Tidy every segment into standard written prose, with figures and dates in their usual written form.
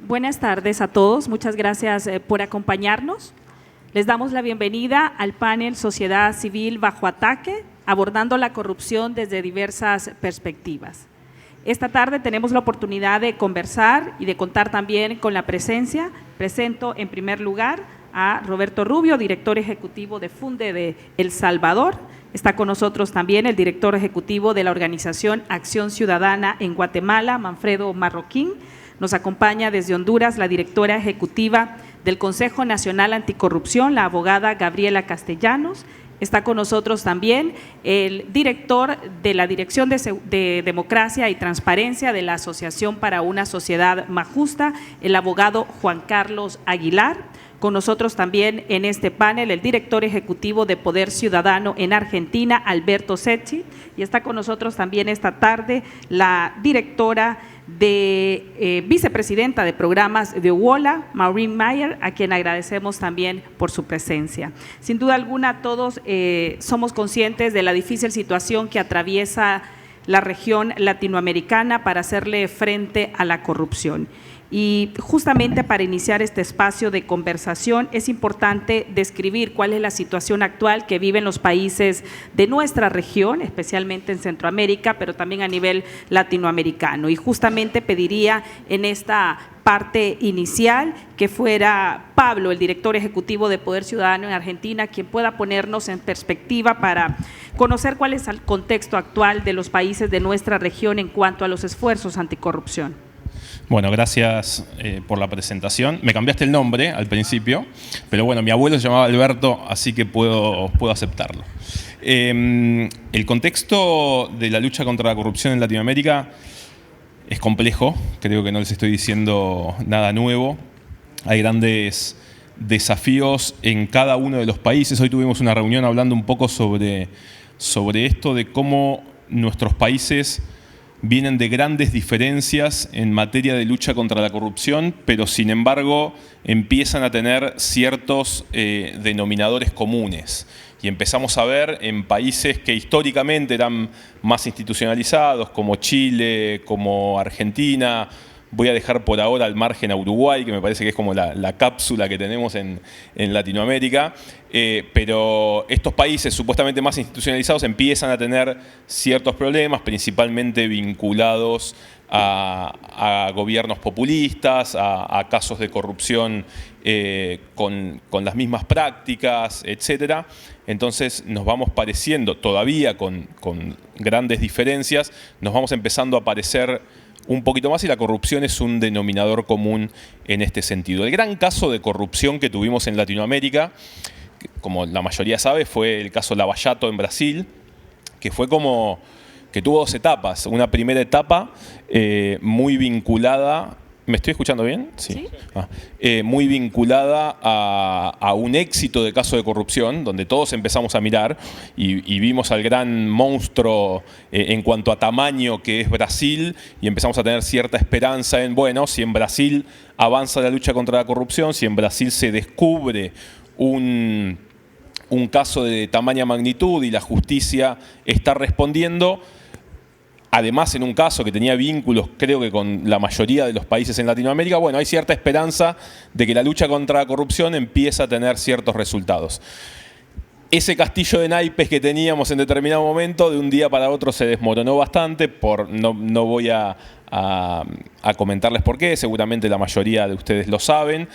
Buenas tardes a todos. Muchas gracias por acompañarnos. Les damos la bienvenida al panel Sociedad Civil bajo ataque, abordando la corrupción desde diversas perspectivas. Esta tarde tenemos la oportunidad de conversar y de contar también con la presencia. Presento en primer lugar a Roberto Rubio, director ejecutivo de Funde de El Salvador. Está con nosotros también el director ejecutivo de la organización Acción Ciudadana en Guatemala, Manfredo Marroquín. Nos acompaña desde Honduras la directora ejecutiva del Consejo Nacional Anticorrupción, la abogada Gabriela Castellanos. Está con nosotros también el director de la Dirección de Democracia y Transparencia de la Asociación para una Sociedad Más Justa, el abogado Juan Carlos Aguilar. Con nosotros también en este panel el director ejecutivo de Poder Ciudadano en Argentina, Alberto Secchi. Y está con nosotros también esta tarde la directora vicepresidenta de programas de UOLA, Maureen Mayer, a quien agradecemos también por su presencia. Sin duda alguna, todos somos conscientes de la difícil situación que atraviesa la región latinoamericana para hacerle frente a la corrupción. Y justamente para iniciar este espacio de conversación es importante describir cuál es la situación actual que viven los países de nuestra región, especialmente en Centroamérica, pero también a nivel latinoamericano. Y justamente pediría en esta parte inicial que fuera Pablo, el director ejecutivo de Poder Ciudadano en Argentina, quien pueda ponernos en perspectiva para conocer cuál es el contexto actual de los países de nuestra región en cuanto a los esfuerzos anticorrupción. Bueno, gracias por la presentación. Me cambiaste el nombre al principio, pero bueno, mi abuelo se llamaba Alberto, así que puedo aceptarlo. El contexto de la lucha contra la corrupción en Latinoamérica es complejo, creo que no les estoy diciendo nada nuevo. Hay grandes desafíos en cada uno de los países. Hoy tuvimos una reunión hablando un poco sobre esto, de cómo nuestros países vienen de grandes diferencias en materia de lucha contra la corrupción, pero sin embargo empiezan a tener ciertos denominadores comunes. Y empezamos a ver en países que históricamente eran más institucionalizados, como Chile, como Argentina. Voy a dejar por ahora al margen a Uruguay, que me parece que es como la cápsula que tenemos en Latinoamérica. Pero estos países supuestamente más institucionalizados empiezan a tener ciertos problemas, principalmente vinculados a gobiernos populistas, a casos de corrupción con las mismas prácticas, etc. Entonces nos vamos pareciendo, todavía con grandes diferencias, nos vamos empezando a parecer un poquito más, y la corrupción es un denominador común en este sentido. El gran caso de corrupción que tuvimos en Latinoamérica, como la mayoría sabe, fue el caso Lava Jato en Brasil, que fue como que tuvo dos etapas. Una primera etapa muy vinculada. ¿Me estoy escuchando bien? Sí. Muy vinculada a un éxito de caso de corrupción, donde todos empezamos a mirar y vimos al gran monstruo en cuanto a tamaño que es Brasil, y empezamos a tener cierta esperanza en, bueno, si en Brasil avanza la lucha contra la corrupción, si en Brasil se descubre un caso de tamaña magnitud y la justicia está respondiendo, además en un caso que tenía vínculos creo que con la mayoría de los países en Latinoamérica, bueno, hay cierta esperanza de que la lucha contra la corrupción empieza a tener ciertos resultados. Ese castillo de naipes que teníamos en determinado momento, de un día para otro se desmoronó bastante, no voy a comentarles por qué, seguramente la mayoría de ustedes lo saben,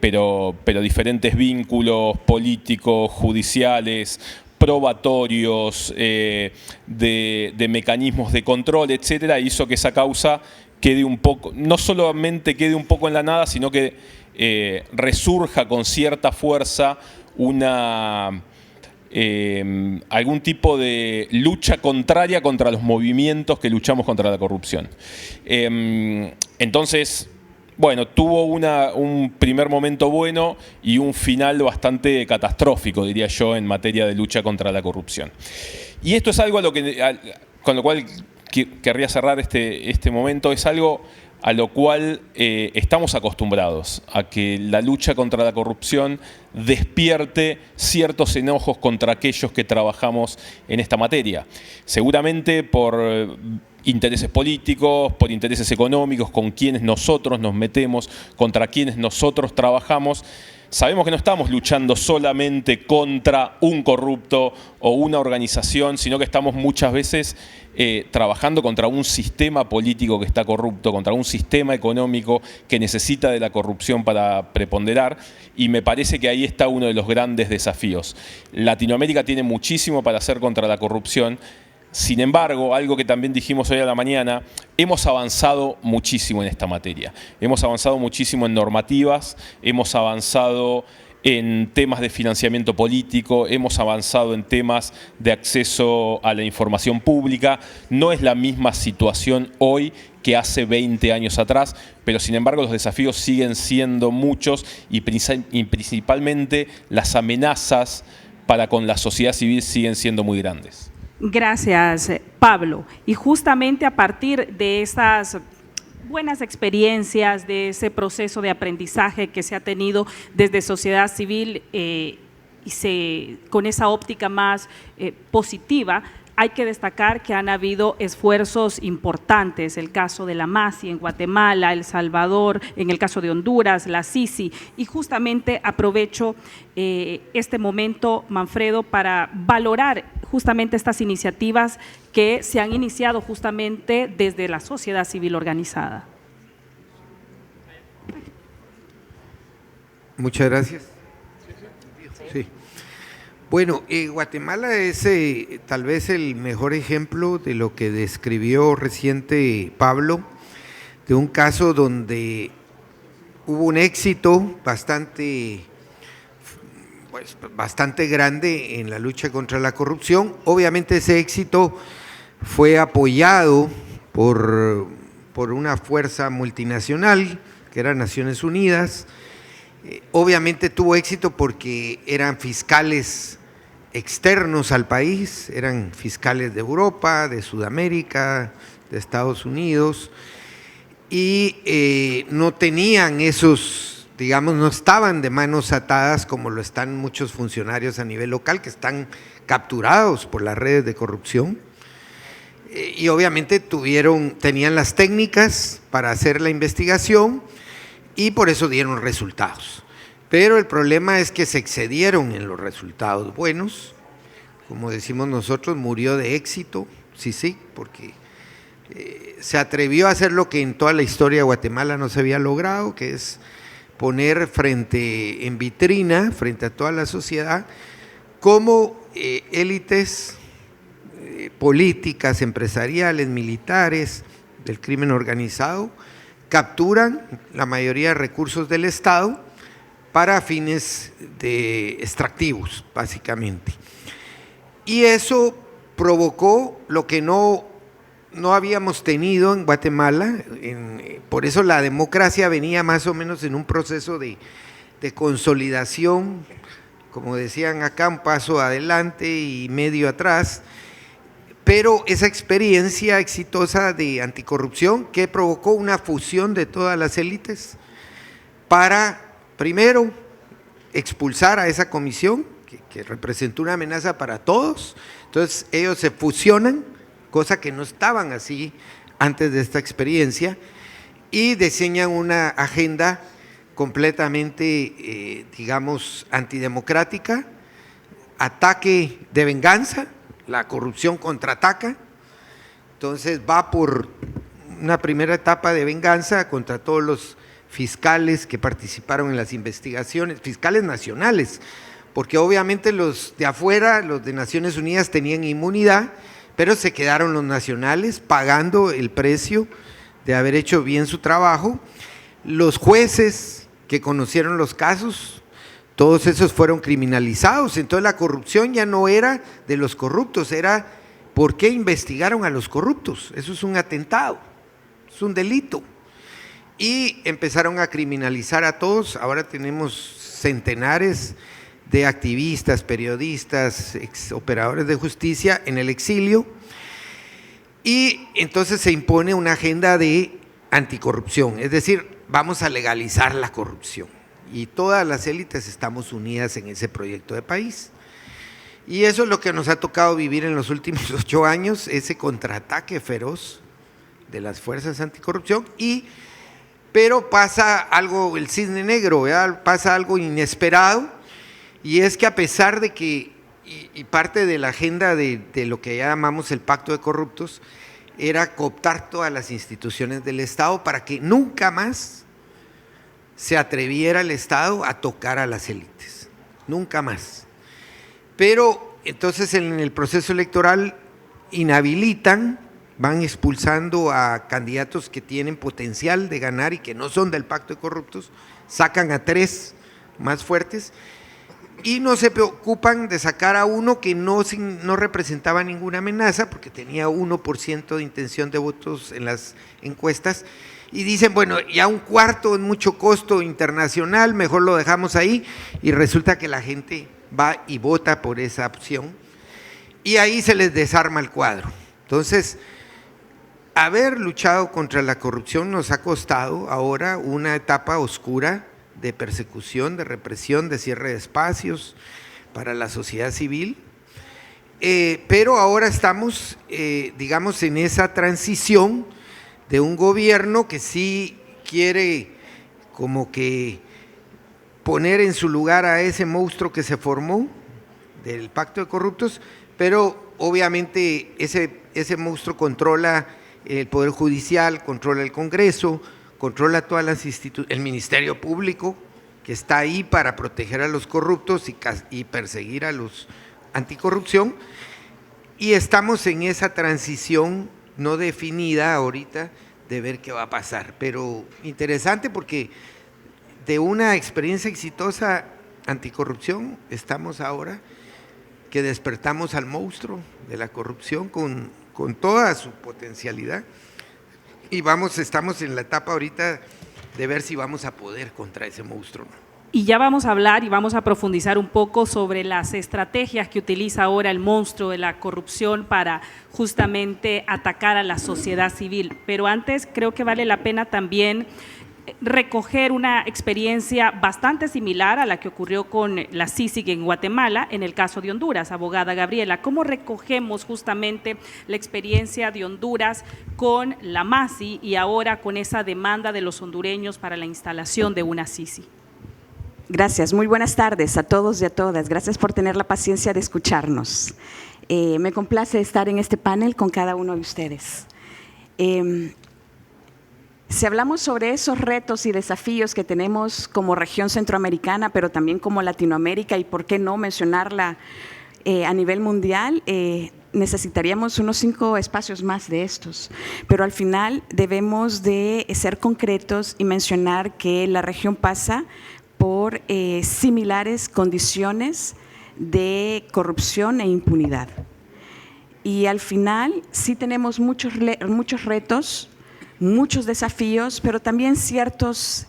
pero diferentes vínculos políticos, judiciales, probatorios, de mecanismos de control, etcétera, hizo que esa causa quede un poco, no solamente quede un poco en la nada, sino que resurja con cierta fuerza algún tipo de lucha contraria contra los movimientos que luchamos contra la corrupción. Entonces, bueno, tuvo un primer momento bueno y un final bastante catastrófico, diría yo, en materia de lucha contra la corrupción. Y esto es algo con lo cual querría cerrar este momento, es algo a lo cual estamos acostumbrados, a que la lucha contra la corrupción despierte ciertos enojos contra aquellos que trabajamos en esta materia. Seguramente por intereses políticos, por intereses económicos, con quienes nosotros nos metemos, contra quienes nosotros trabajamos. Sabemos que no estamos luchando solamente contra un corrupto o una organización, sino que estamos muchas veces trabajando contra un sistema político que está corrupto, contra un sistema económico que necesita de la corrupción para preponderar, y me parece que ahí está uno de los grandes desafíos. Latinoamérica tiene muchísimo para hacer contra la corrupción. Sin embargo, algo que también dijimos hoy a la mañana, hemos avanzado muchísimo en esta materia. Hemos avanzado muchísimo en normativas, hemos avanzado en temas de financiamiento político, hemos avanzado en temas de acceso a la información pública. No es la misma situación hoy que hace 20 años atrás, pero sin embargo los desafíos siguen siendo muchos y principalmente las amenazas para con la sociedad civil siguen siendo muy grandes. Gracias, Pablo. Y justamente a partir de estas buenas experiencias, de ese proceso de aprendizaje que se ha tenido desde sociedad civil con esa óptica más positiva, hay que destacar que han habido esfuerzos importantes, el caso de la MASI en Guatemala, El Salvador, en el caso de Honduras, la CICI, y justamente aprovecho este momento, Manfredo, para valorar justamente estas iniciativas que se han iniciado justamente desde la sociedad civil organizada. Muchas gracias. Sí. Bueno, Guatemala es tal vez el mejor ejemplo de lo que describió reciente Pablo, de un caso donde hubo un éxito bastante grande en la lucha contra la corrupción. Obviamente ese éxito fue apoyado por una fuerza multinacional que era Naciones Unidas. Obviamente tuvo éxito porque eran fiscales externos al país, eran fiscales de Europa, de Sudamérica, de Estados Unidos, y no tenían esos, digamos, no estaban de manos atadas como lo están muchos funcionarios a nivel local que están capturados por las redes de corrupción, y obviamente tenían las técnicas para hacer la investigación y por eso dieron resultados. Pero el problema es que se excedieron en los resultados buenos, como decimos nosotros, murió de éxito, sí, porque se atrevió a hacer lo que en toda la historia de Guatemala no se había logrado, que es poner en vitrina, frente a toda la sociedad, cómo élites políticas, empresariales, militares, del crimen organizado, capturan la mayoría de recursos del Estado para fines extractivos, básicamente. Y eso provocó lo que no habíamos tenido en Guatemala, por eso la democracia venía más o menos en un proceso de consolidación, como decían acá, un paso adelante y medio atrás, pero esa experiencia exitosa de anticorrupción que provocó una fusión de todas las élites para, primero, expulsar a esa comisión que representó una amenaza para todos. Entonces ellos se fusionan, cosa que no estaban así antes de esta experiencia, y diseñan una agenda completamente, digamos, antidemocrática, ataque de venganza. La corrupción contraataca, entonces va por una primera etapa de venganza contra todos los fiscales que participaron en las investigaciones, fiscales nacionales, porque obviamente los de afuera, los de Naciones Unidas tenían inmunidad, pero se quedaron los nacionales pagando el precio de haber hecho bien su trabajo. Los jueces que conocieron los casos, todos esos fueron criminalizados, entonces la corrupción ya no era de los corruptos, era ¿por qué investigaron a los corruptos? Eso es un atentado, es un delito. Y empezaron a criminalizar a todos. Ahora tenemos centenares de activistas, periodistas, operadores de justicia en el exilio, y entonces se impone una agenda de anticorrupción, es decir, vamos a legalizar la corrupción. Y todas las élites estamos unidas en ese proyecto de país. Y eso es lo que nos ha tocado vivir en los últimos 8 años, ese contraataque feroz de las fuerzas anticorrupción, pero pasa algo, el cisne negro, ¿verdad? Pasa algo inesperado, y es que a pesar de que, y parte de la agenda de lo que llamamos el pacto de corruptos, era cooptar todas las instituciones del Estado para que nunca más se atreviera el Estado a tocar a las élites, nunca más. Pero entonces en el proceso electoral inhabilitan, van expulsando a candidatos que tienen potencial de ganar y que no son del pacto de corruptos, sacan a 3 más fuertes y no se preocupan de sacar a uno que no representaba ninguna amenaza porque tenía 1% de intención de votos en las encuestas, y dicen, bueno, ya 1/4 es mucho costo internacional, mejor lo dejamos ahí, y resulta que la gente va y vota por esa opción, y ahí se les desarma el cuadro. Entonces, haber luchado contra la corrupción nos ha costado ahora una etapa oscura de persecución, de represión, de cierre de espacios para la sociedad civil, pero ahora estamos, digamos, en esa transición de un gobierno que sí quiere como que poner en su lugar a ese monstruo que se formó del pacto de corruptos, pero obviamente ese monstruo controla el Poder Judicial, controla el Congreso, controla todas las instituciones, el Ministerio Público, que está ahí para proteger a los corruptos y perseguir a los anticorrupción, y estamos en esa transición no definida ahorita de ver qué va a pasar, pero interesante porque de una experiencia exitosa anticorrupción estamos ahora que despertamos al monstruo de la corrupción con toda su potencialidad, y estamos en la etapa ahorita de ver si vamos a poder contra ese monstruo. Y ya vamos a hablar y vamos a profundizar un poco sobre las estrategias que utiliza ahora el monstruo de la corrupción para justamente atacar a la sociedad civil. Pero antes creo que vale la pena también recoger una experiencia bastante similar a la que ocurrió con la CICIG en Guatemala, en el caso de Honduras. Abogada Gabriela, ¿cómo recogemos justamente la experiencia de Honduras con la MASI y ahora con esa demanda de los hondureños para la instalación de una CICI? Gracias, muy buenas tardes a todos y a todas. Gracias por tener la paciencia de escucharnos. Me complace estar en este panel con cada uno de ustedes. Si hablamos sobre esos retos y desafíos que tenemos como región centroamericana, pero también como Latinoamérica, y por qué no mencionarla a nivel mundial, necesitaríamos unos 5 espacios más de estos. Pero al final debemos de ser concretos y mencionar que la región pasa por similares condiciones de corrupción e impunidad. Y al final sí tenemos muchos retos, muchos desafíos, pero también ciertos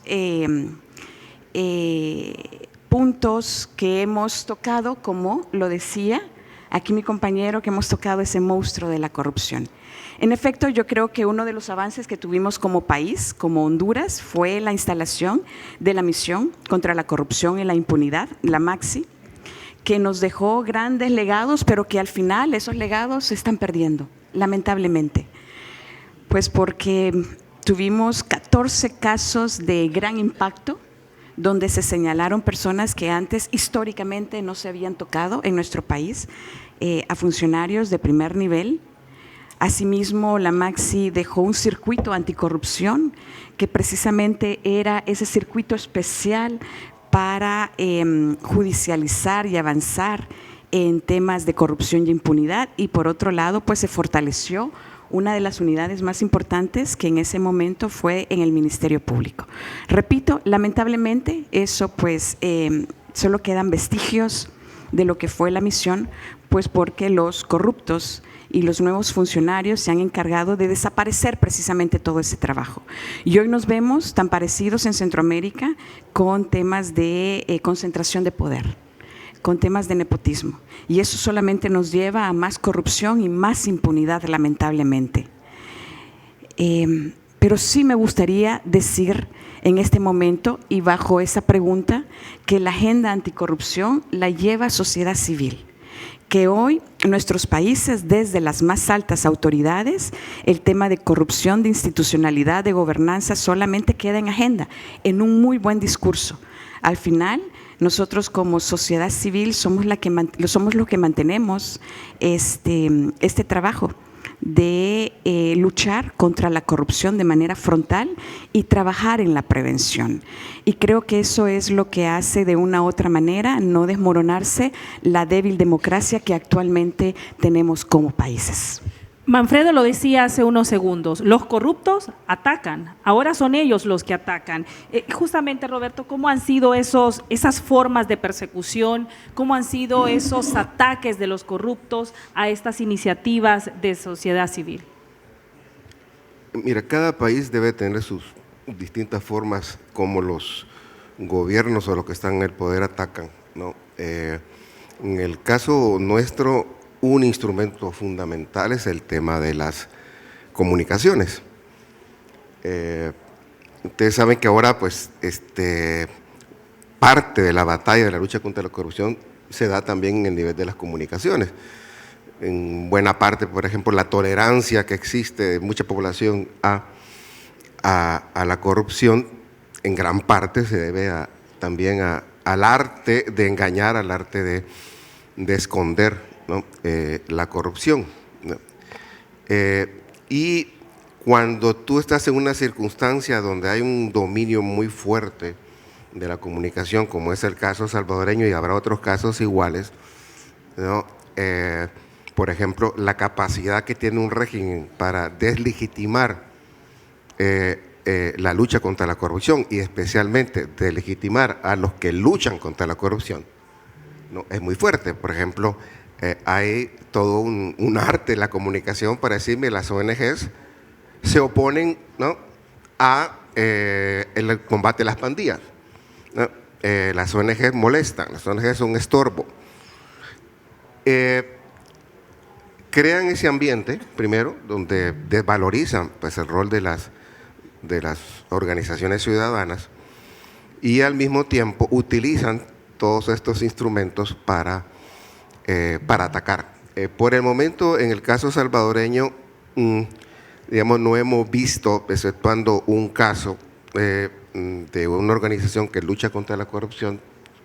puntos que hemos tocado, como lo decía aquí mi compañero, que hemos tocado ese monstruo de la corrupción. En efecto, yo creo que uno de los avances que tuvimos como país, como Honduras, fue la instalación de la Misión contra la Corrupción y la Impunidad, la MAXI, que nos dejó grandes legados, pero que al final esos legados se están perdiendo, lamentablemente. Pues porque tuvimos 14 casos de gran impacto, donde se señalaron personas que antes históricamente no se habían tocado en nuestro país, a funcionarios de primer nivel. Asimismo, la MAXI dejó un circuito anticorrupción que precisamente era ese circuito especial para judicializar y avanzar en temas de corrupción y impunidad, y por otro lado, pues se fortaleció una de las unidades más importantes que en ese momento fue en el Ministerio Público. Repito, lamentablemente eso pues solo quedan vestigios de lo que fue la misión, pues porque los corruptos y los nuevos funcionarios se han encargado de desaparecer precisamente todo ese trabajo. Y hoy nos vemos tan parecidos en Centroamérica con temas de concentración de poder, con temas de nepotismo. Y eso solamente nos lleva a más corrupción y más impunidad, lamentablemente. pero sí me gustaría decir en este momento y bajo esa pregunta que la agenda anticorrupción la lleva sociedad civil, que hoy nuestros países, desde las más altas autoridades, el tema de corrupción, de institucionalidad, de gobernanza, solamente queda en agenda, en un muy buen discurso. Al final, nosotros como sociedad civil somos los que mantenemos este trabajo de luchar contra la corrupción de manera frontal y trabajar en la prevención. Y creo que eso es lo que hace de una u otra manera no desmoronarse la débil democracia que actualmente tenemos como países. Manfredo lo decía hace unos segundos, los corruptos atacan, ahora son ellos los que atacan. Justamente, Roberto, ¿cómo han sido esas formas de persecución? ¿Cómo han sido esos ataques de los corruptos a estas iniciativas de sociedad civil? Mira, cada país debe tener sus distintas formas como los gobiernos o los que están en el poder atacan, ¿no? En el caso nuestro, un instrumento fundamental es el tema de las comunicaciones. Ustedes saben que ahora, pues, parte de la batalla de la lucha contra la corrupción se da también en el nivel de las comunicaciones. En buena parte, por ejemplo, la tolerancia que existe de mucha población a la corrupción, en gran parte se debe también al arte de engañar, al arte de esconder, ¿no? La corrupción, ¿no? Y cuando tú estás en una circunstancia donde hay un dominio muy fuerte de la comunicación, como es el caso salvadoreño y habrá otros casos iguales, ¿no? Por ejemplo, la capacidad que tiene un régimen para deslegitimar la lucha contra la corrupción y especialmente deslegitimar a los que luchan contra la corrupción, ¿no? Es muy fuerte. Por ejemplo, hay todo un arte en la comunicación para decirme las ONGs se oponen, ¿no?, a el combate a las pandillas, ¿no? Las ONGs molestan, las ONGs son un estorbo. Crean ese ambiente, primero, donde desvalorizan, pues, el rol de las organizaciones ciudadanas y al mismo tiempo utilizan todos estos instrumentos para atacar. Por el momento, en el caso salvadoreño, digamos, no hemos visto, exceptuando un caso de una organización que lucha contra la corrupción,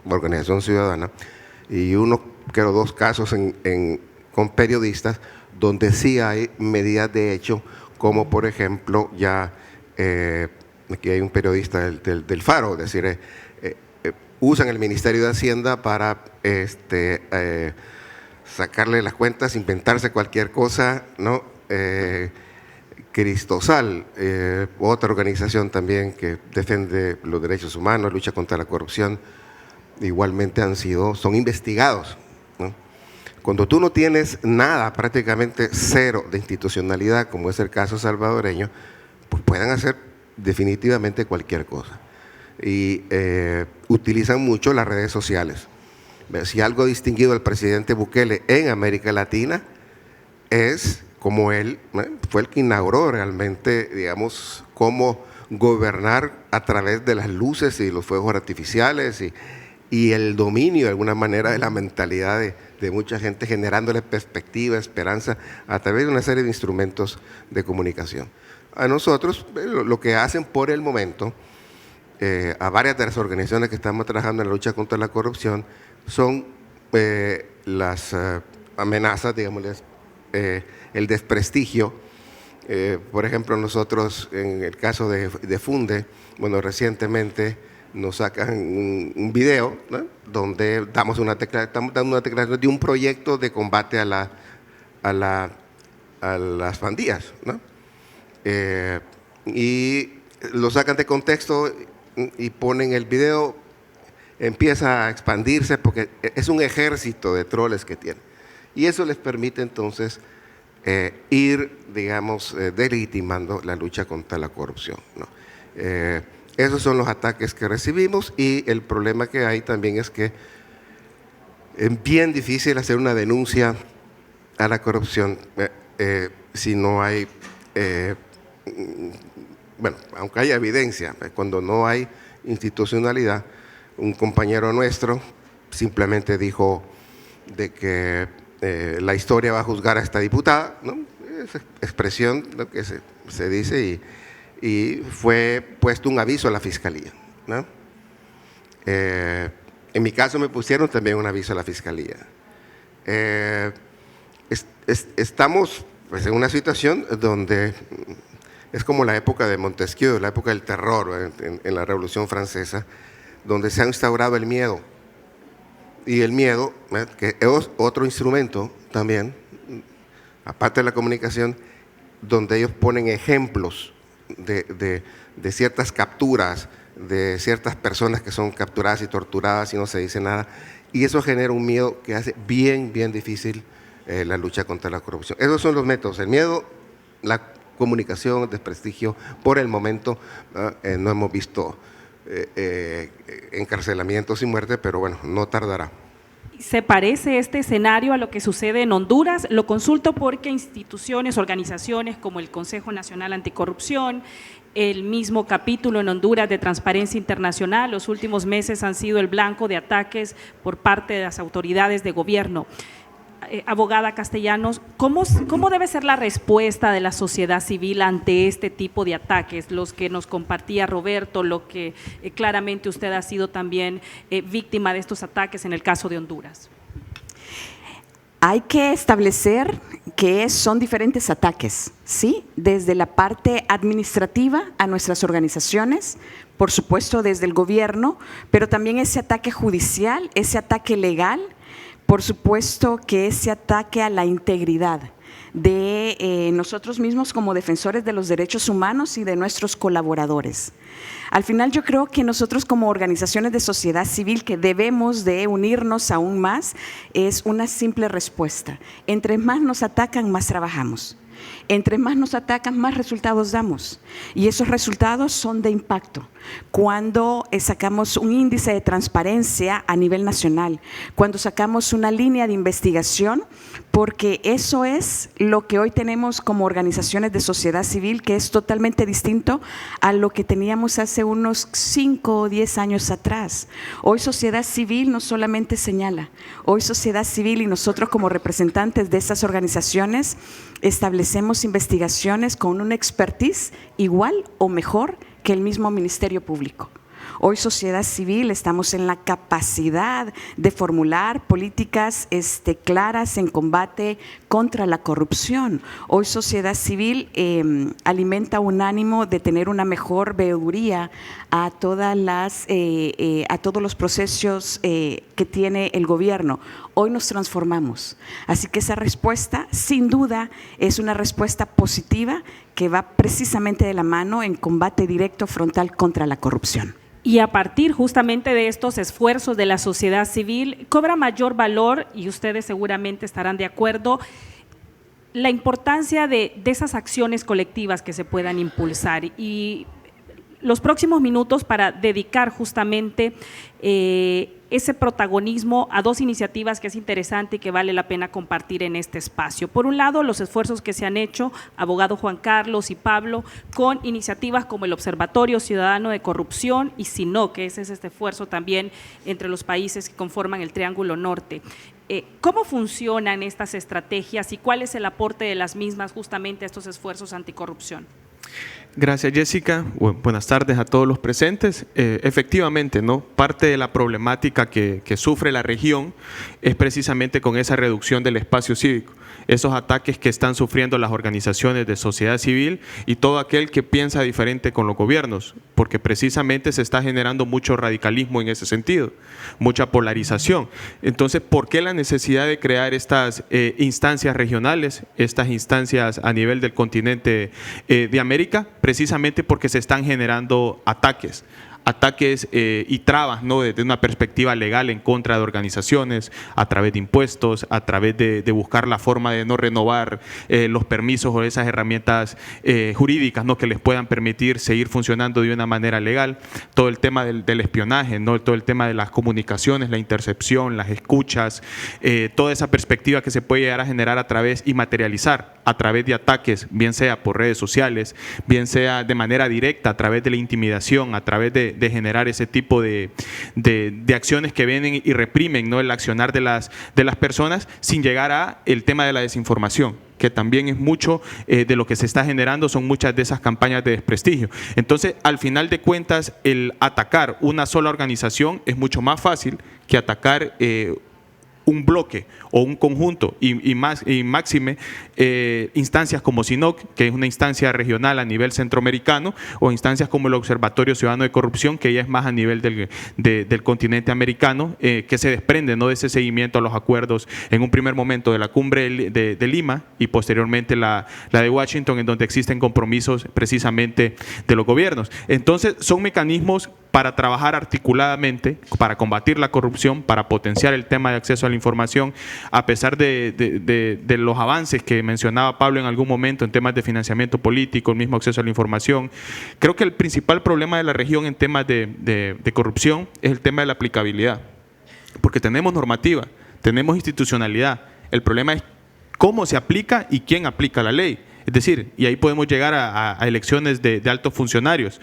organización ciudadana, y creo, 2 casos con periodistas, donde sí hay medidas de hecho, como por ejemplo, ya aquí hay un periodista del Faro, es decir, usan el Ministerio de Hacienda para sacarle las cuentas, inventarse cualquier cosa, ¿no? Cristosal, otra organización también que defiende los derechos humanos, lucha contra la corrupción, igualmente son investigados, ¿no? Cuando tú no tienes nada, prácticamente cero de institucionalidad, como es el caso salvadoreño, pues pueden hacer definitivamente cualquier cosa. Y utilizan mucho las redes sociales. Si algo ha distinguido al presidente Bukele en América Latina es como él fue el que inauguró realmente, digamos, cómo gobernar a través de las luces y los fuegos artificiales y el dominio de alguna manera de la mentalidad de mucha gente, generándole perspectiva, esperanza a través de una serie de instrumentos de comunicación. A nosotros, lo que hacen por el momento, a varias de las organizaciones que estamos trabajando en la lucha contra la corrupción, son las amenazas, digámosles, el desprestigio. Por ejemplo, nosotros en el caso de Funde, bueno, recientemente nos sacan un video, ¿no?, donde estamos dando una declaración de un proyecto de combate a las pandillas, ¿no? Y lo sacan de contexto y ponen el video, empieza a expandirse porque es un ejército de troles que tiene. Y eso les permite entonces ir, digamos, deslegitimando la lucha contra la corrupción, ¿no? Esos son los ataques que recibimos y el problema que hay también es que es bien difícil hacer una denuncia a la corrupción si no hay bueno, aunque haya evidencia, cuando no hay institucionalidad, un compañero nuestro simplemente dijo de que la historia va a juzgar a esta diputada, ¿no? Es expresión lo que se dice, y fue puesto un aviso a la fiscalía, ¿no? En mi caso me pusieron también un aviso a la fiscalía. Estamos pues, en una situación donde es como la época de Montesquieu, la época del terror en la Revolución Francesa, donde se ha instaurado el miedo. Y el miedo, que es otro instrumento también, aparte de la comunicación, donde ellos ponen ejemplos de ciertas capturas, de ciertas personas que son capturadas y torturadas y no se dice nada, y eso genera un miedo que hace bien difícil la lucha contra la corrupción. Esos son los métodos, el miedo, la comunicación, el desprestigio. Por el momento no hemos visto encarcelamientos y muerte, pero bueno, no tardará. ¿Se parece este escenario a lo que sucede en Honduras? Lo consulto porque instituciones, organizaciones como el Consejo Nacional Anticorrupción, el mismo capítulo en Honduras de Transparencia Internacional, los últimos meses han sido el blanco de ataques por parte de las autoridades de gobierno. Abogada Castellanos, ¿cómo debe ser la respuesta de la sociedad civil ante este tipo de ataques? Los que nos compartía Roberto, lo que claramente usted ha sido también víctima de estos ataques en el caso de Honduras. Hay que establecer que son diferentes ataques, ¿sí? Desde la parte administrativa a nuestras organizaciones, por supuesto desde el gobierno, pero también ese ataque judicial, ese ataque legal, por supuesto que ese ataque a la integridad de nosotros mismos como defensores de los derechos humanos y de nuestros colaboradores. Al final yo creo que nosotros como organizaciones de sociedad civil que debemos de unirnos aún más es una simple respuesta. Entre más nos atacan, más trabajamos. Entre más nos atacan, más resultados damos. Y esos resultados son de impacto. Cuando sacamos un índice de transparencia a nivel nacional, cuando sacamos una línea de investigación, porque eso es lo que hoy tenemos como organizaciones de sociedad civil, que es totalmente distinto a lo que teníamos hace unos 5 o 10 años atrás. Hoy sociedad civil no solamente señala, hoy sociedad civil y nosotros como representantes de esas organizaciones establecemos investigaciones con una expertise igual o mejor que el mismo Ministerio Público. Hoy sociedad civil estamos en la capacidad de formular políticas claras en combate contra la corrupción. Hoy sociedad civil alimenta un ánimo de tener una mejor veeduría a todos los procesos que tiene el gobierno. Hoy nos transformamos. Así que esa respuesta, sin duda, es una respuesta positiva que va precisamente de la mano en combate directo frontal contra la corrupción. Y a partir justamente de estos esfuerzos de la sociedad civil, cobra mayor valor, y ustedes seguramente estarán de acuerdo, la importancia de esas acciones colectivas que se puedan impulsar. Y los próximos minutos para dedicar justamente ese protagonismo a dos iniciativas que es interesante y que vale la pena compartir en este espacio. Por un lado, los esfuerzos que se han hecho, abogado Juan Carlos y Pablo, con iniciativas como el Observatorio Ciudadano de Corrupción y SINO, que ese es este esfuerzo también entre los países que conforman el Triángulo Norte. ¿Cómo funcionan estas estrategias y cuál es el aporte de las mismas justamente a estos esfuerzos anticorrupción? Gracias, Jessica. Buenas tardes a todos los presentes. Efectivamente, ¿no? Parte de la problemática que sufre la región es precisamente con esa reducción del espacio cívico, esos ataques que están sufriendo las organizaciones de sociedad civil y todo aquel que piensa diferente con los gobiernos, porque precisamente se está generando mucho radicalismo en ese sentido, mucha polarización. Entonces, ¿por qué la necesidad de crear estas instancias regionales, estas instancias a nivel del continente de América? Precisamente porque se están generando ataques ataques y trabas, ¿no?, desde una perspectiva legal en contra de organizaciones, a través de impuestos, a través de buscar la forma de no renovar los permisos o esas herramientas jurídicas, ¿no?, que les puedan permitir seguir funcionando de una manera legal. Todo el tema del espionaje, ¿no?, todo el tema de las comunicaciones, la intercepción, las escuchas, toda esa perspectiva que se puede llegar a generar a través y materializar a través de ataques, bien sea por redes sociales, bien sea de manera directa a través de la intimidación, a través de generar ese tipo de acciones que vienen y reprimen, ¿no?, el accionar de las personas, sin llegar a el tema de la desinformación, que también es mucho de lo que se está generando, son muchas de esas campañas de desprestigio. Entonces, al final de cuentas, el atacar una sola organización es mucho más fácil que atacar un bloque o un conjunto y máxime instancias como SINOC, que es una instancia regional a nivel centroamericano, o instancias como el Observatorio Ciudadano de Corrupción, que ya es más a nivel del continente americano, que se desprende, ¿no?, de ese seguimiento a los acuerdos en un primer momento de la cumbre de Lima y posteriormente la de Washington, en donde existen compromisos precisamente de los gobiernos. Entonces, son mecanismos para trabajar articuladamente, para combatir la corrupción, para potenciar el tema de acceso a la información, a pesar de los avances que mencionaba Pablo en algún momento en temas de financiamiento político, el mismo acceso a la información. Creo que el principal problema de la región en temas de corrupción es el tema de la aplicabilidad, porque tenemos normativa, tenemos institucionalidad. El problema es cómo se aplica y quién aplica la ley. Es decir, y ahí podemos llegar a elecciones de altos funcionarios.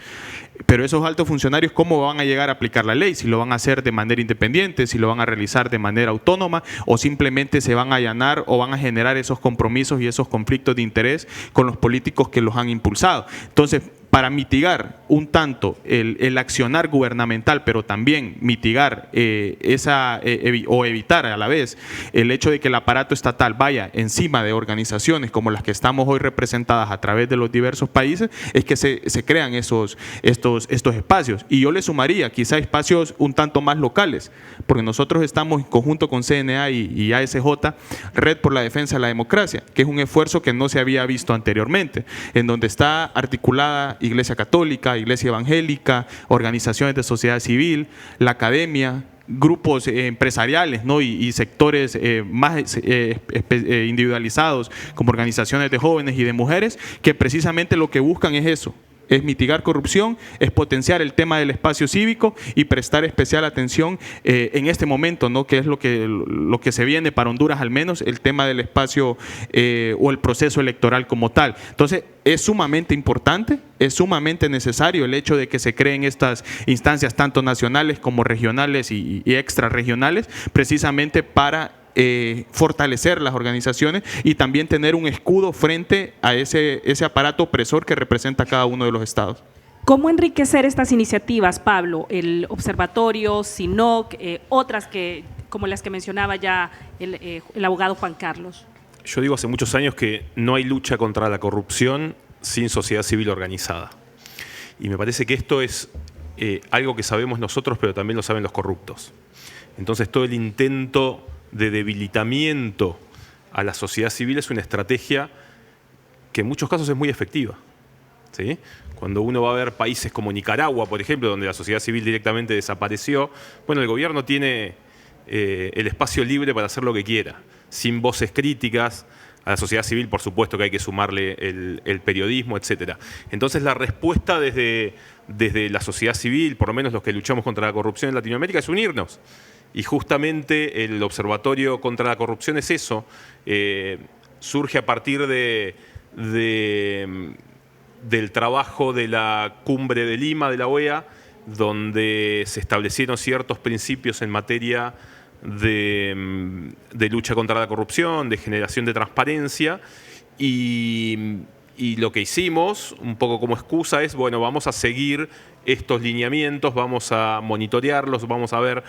Pero esos altos funcionarios, ¿cómo van a llegar a aplicar la ley? Si lo van a hacer de manera independiente, si lo van a realizar de manera autónoma, o simplemente se van a allanar o van a generar esos compromisos y esos conflictos de interés con los políticos que los han impulsado. Entonces, para mitigar un tanto el accionar gubernamental, pero también mitigar o evitar a la vez el hecho de que el aparato estatal vaya encima de organizaciones como las que estamos hoy representadas a través de los diversos países, es que se crean estos espacios. Y yo le sumaría quizá espacios un tanto más locales, porque nosotros estamos en conjunto con CNA y ASJ, Red por la Defensa de la Democracia, que es un esfuerzo que no se había visto anteriormente, en donde está articulada Iglesia Católica, Iglesia Evangélica, organizaciones de sociedad civil, la academia, grupos empresariales, ¿no?, y sectores más individualizados, como organizaciones de jóvenes y de mujeres, que precisamente lo que buscan es eso. Es mitigar corrupción, es potenciar el tema del espacio cívico y prestar especial atención en este momento, ¿no?, que es lo que se viene para Honduras, al menos el tema del espacio o el proceso electoral como tal. Entonces, es sumamente importante, es sumamente necesario el hecho de que se creen estas instancias tanto nacionales como regionales y extrarregionales, precisamente para fortalecer las organizaciones y también tener un escudo frente a ese aparato opresor que representa cada uno de los estados. ¿Cómo enriquecer estas iniciativas, Pablo? El observatorio, SINOC, otras como las que mencionaba ya el abogado Juan Carlos. Yo digo hace muchos años que no hay lucha contra la corrupción sin sociedad civil organizada. Y me parece que esto es algo que sabemos nosotros, pero también lo saben los corruptos. Entonces, todo el intento de debilitamiento a la sociedad civil es una estrategia que en muchos casos es muy efectiva, ¿sí? Cuando uno va a ver países como Nicaragua, por ejemplo, donde la sociedad civil directamente desapareció, bueno, el gobierno tiene el espacio libre para hacer lo que quiera, sin voces críticas. A la sociedad civil, por supuesto que hay que sumarle el periodismo, etc. Entonces, la respuesta desde la sociedad civil, por lo menos los que luchamos contra la corrupción en Latinoamérica, es unirnos. Y justamente el Observatorio contra la Corrupción es eso. Surge a partir del trabajo de la Cumbre de Lima de la OEA, donde se establecieron ciertos principios en materia de lucha contra la corrupción, de generación de transparencia, y lo que hicimos, un poco como excusa, es, bueno, vamos a seguir estos lineamientos, vamos a monitorearlos, vamos a ver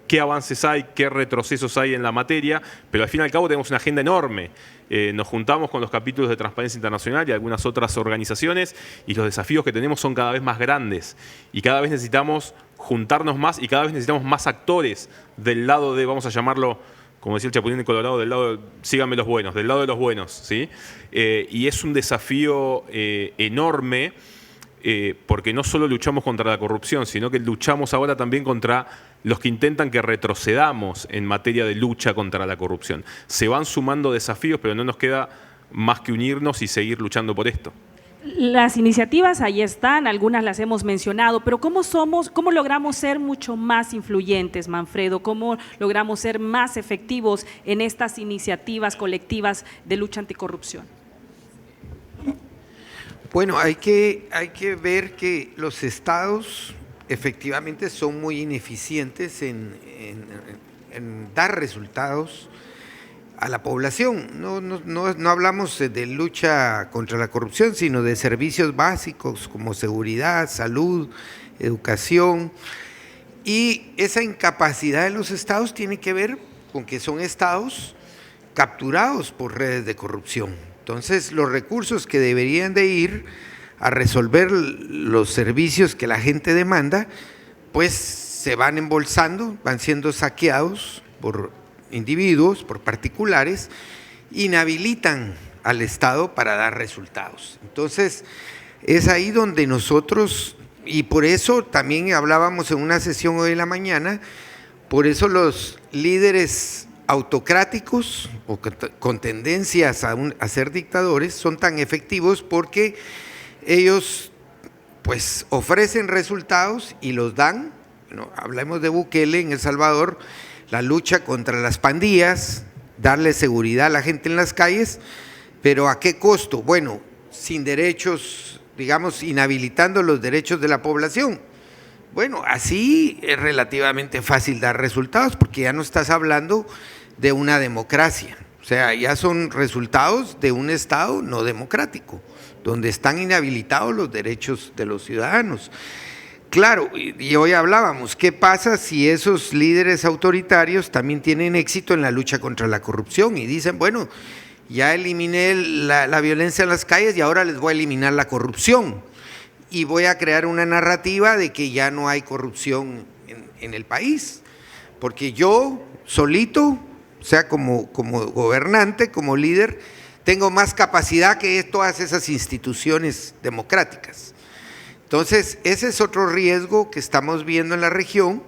qué avances hay, qué retrocesos hay en la materia, pero al fin y al cabo tenemos una agenda enorme. Nos juntamos con los capítulos de Transparencia Internacional y algunas otras organizaciones, y los desafíos que tenemos son cada vez más grandes, y cada vez necesitamos juntarnos más, y cada vez necesitamos más actores del lado de, vamos a llamarlo, como decía el Chapulín de Colorado, del lado de, síganme los buenos, del lado de los buenos, ¿sí? Y es un desafío enorme, porque no solo luchamos contra la corrupción, sino que luchamos ahora también contra los que intentan que retrocedamos en materia de lucha contra la corrupción. Se van sumando desafíos, pero no nos queda más que unirnos y seguir luchando por esto. Las iniciativas ahí están, algunas las hemos mencionado, pero ¿cómo logramos ser mucho más influyentes, Manfredo? ¿Cómo logramos ser más efectivos en estas iniciativas colectivas de lucha anticorrupción? Bueno, hay que ver que los estados efectivamente son muy ineficientes en dar resultados a la población. No hablamos de lucha contra la corrupción, sino de servicios básicos como seguridad, salud, educación. Y esa incapacidad de los estados tiene que ver con que son estados capturados por redes de corrupción. Entonces, los recursos que deberían de ir a resolver los servicios que la gente demanda, pues se van embolsando, van siendo saqueados por individuos, por particulares, inhabilitan al Estado para dar resultados. Entonces, es ahí donde nosotros, y por eso también hablábamos en una sesión hoy en la mañana, por eso los líderes autocráticos o con tendencias a ser dictadores son tan efectivos, porque ellos pues ofrecen resultados y los dan. Bueno, hablemos de Bukele en El Salvador, la lucha contra las pandillas, darle seguridad a la gente en las calles, pero ¿a qué costo? Bueno, sin derechos, digamos, inhabilitando los derechos de la población. Bueno, así es relativamente fácil dar resultados, porque ya no estás hablando de una democracia, o sea, ya son resultados de un Estado no democrático, donde están inhabilitados los derechos de los ciudadanos. Claro, y hoy hablábamos, ¿qué pasa si esos líderes autoritarios también tienen éxito en la lucha contra la corrupción y dicen, bueno, ya eliminé la violencia en las calles y ahora les voy a eliminar la corrupción y voy a crear una narrativa de que ya no hay corrupción en el país? Porque yo solito, o sea, como gobernante, como líder, tengo más capacidad que todas esas instituciones democráticas. Entonces, ese es otro riesgo que estamos viendo en la región,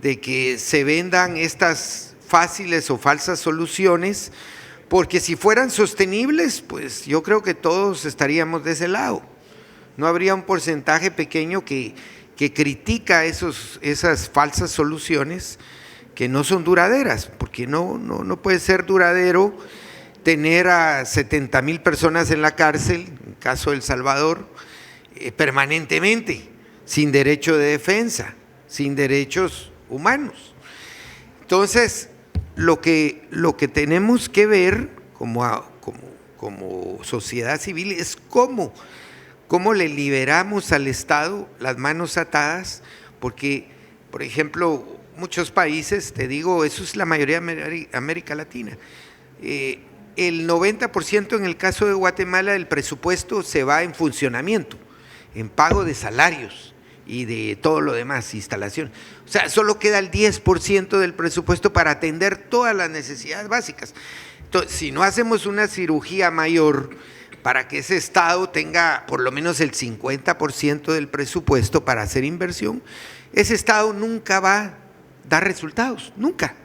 de que se vendan estas fáciles o falsas soluciones, porque si fueran sostenibles, pues yo creo que todos estaríamos de ese lado. No habría un porcentaje pequeño que critica esas falsas soluciones que no son duraderas, porque no puede ser duradero tener a 70,000 personas en la cárcel, en el caso de El Salvador, permanentemente, sin derecho de defensa, sin derechos humanos. Entonces, lo que tenemos que ver como sociedad civil es cómo le liberamos al Estado las manos atadas, porque, por ejemplo, muchos países, te digo, eso es la mayoría de América Latina, el 90% en el caso de Guatemala del presupuesto se va en funcionamiento, en pago de salarios y de todo lo demás, instalación. O sea, solo queda el 10% del presupuesto para atender todas las necesidades básicas. Entonces, si no hacemos una cirugía mayor para que ese Estado tenga por lo menos el 50% del presupuesto para hacer inversión, ese Estado nunca va a dar resultados, nunca.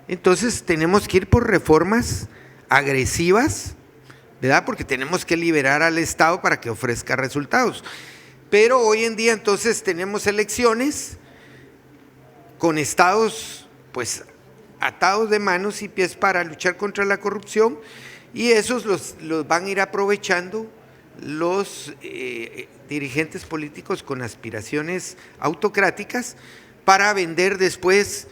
Entonces tenemos que ir por reformas agresivas, ¿verdad? Porque tenemos que liberar al Estado para que ofrezca resultados. Pero hoy en día entonces tenemos elecciones con estados pues atados de manos y pies para luchar contra la corrupción, y esos los van a ir aprovechando los dirigentes políticos con aspiraciones autocráticas para vender después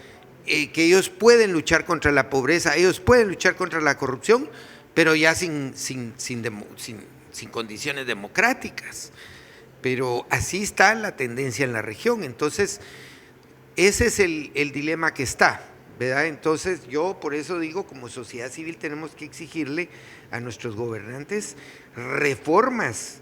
que ellos pueden luchar contra la pobreza, ellos pueden luchar contra la corrupción, pero ya sin condiciones democráticas. Pero así está la tendencia en la región. Entonces, ese es el dilema que está, ¿verdad? Entonces, yo por eso digo, como sociedad civil tenemos que exigirle a nuestros gobernantes reformas,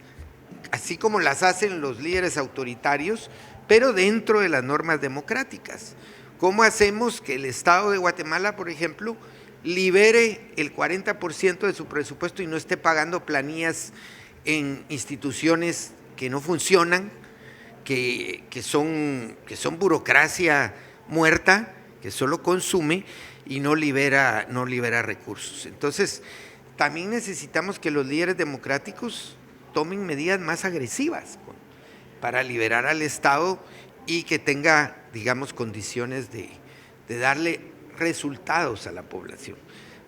así como las hacen los líderes autoritarios, pero dentro de las normas democráticas. ¿Cómo hacemos que el Estado de Guatemala, por ejemplo, libere el 40% de su presupuesto y no esté pagando planillas en instituciones que no funcionan, que son burocracia muerta, que solo consume y no libera recursos. Entonces, también necesitamos que los líderes democráticos tomen medidas más agresivas para liberar al Estado y que tenga, digamos, condiciones de darle resultados a la población.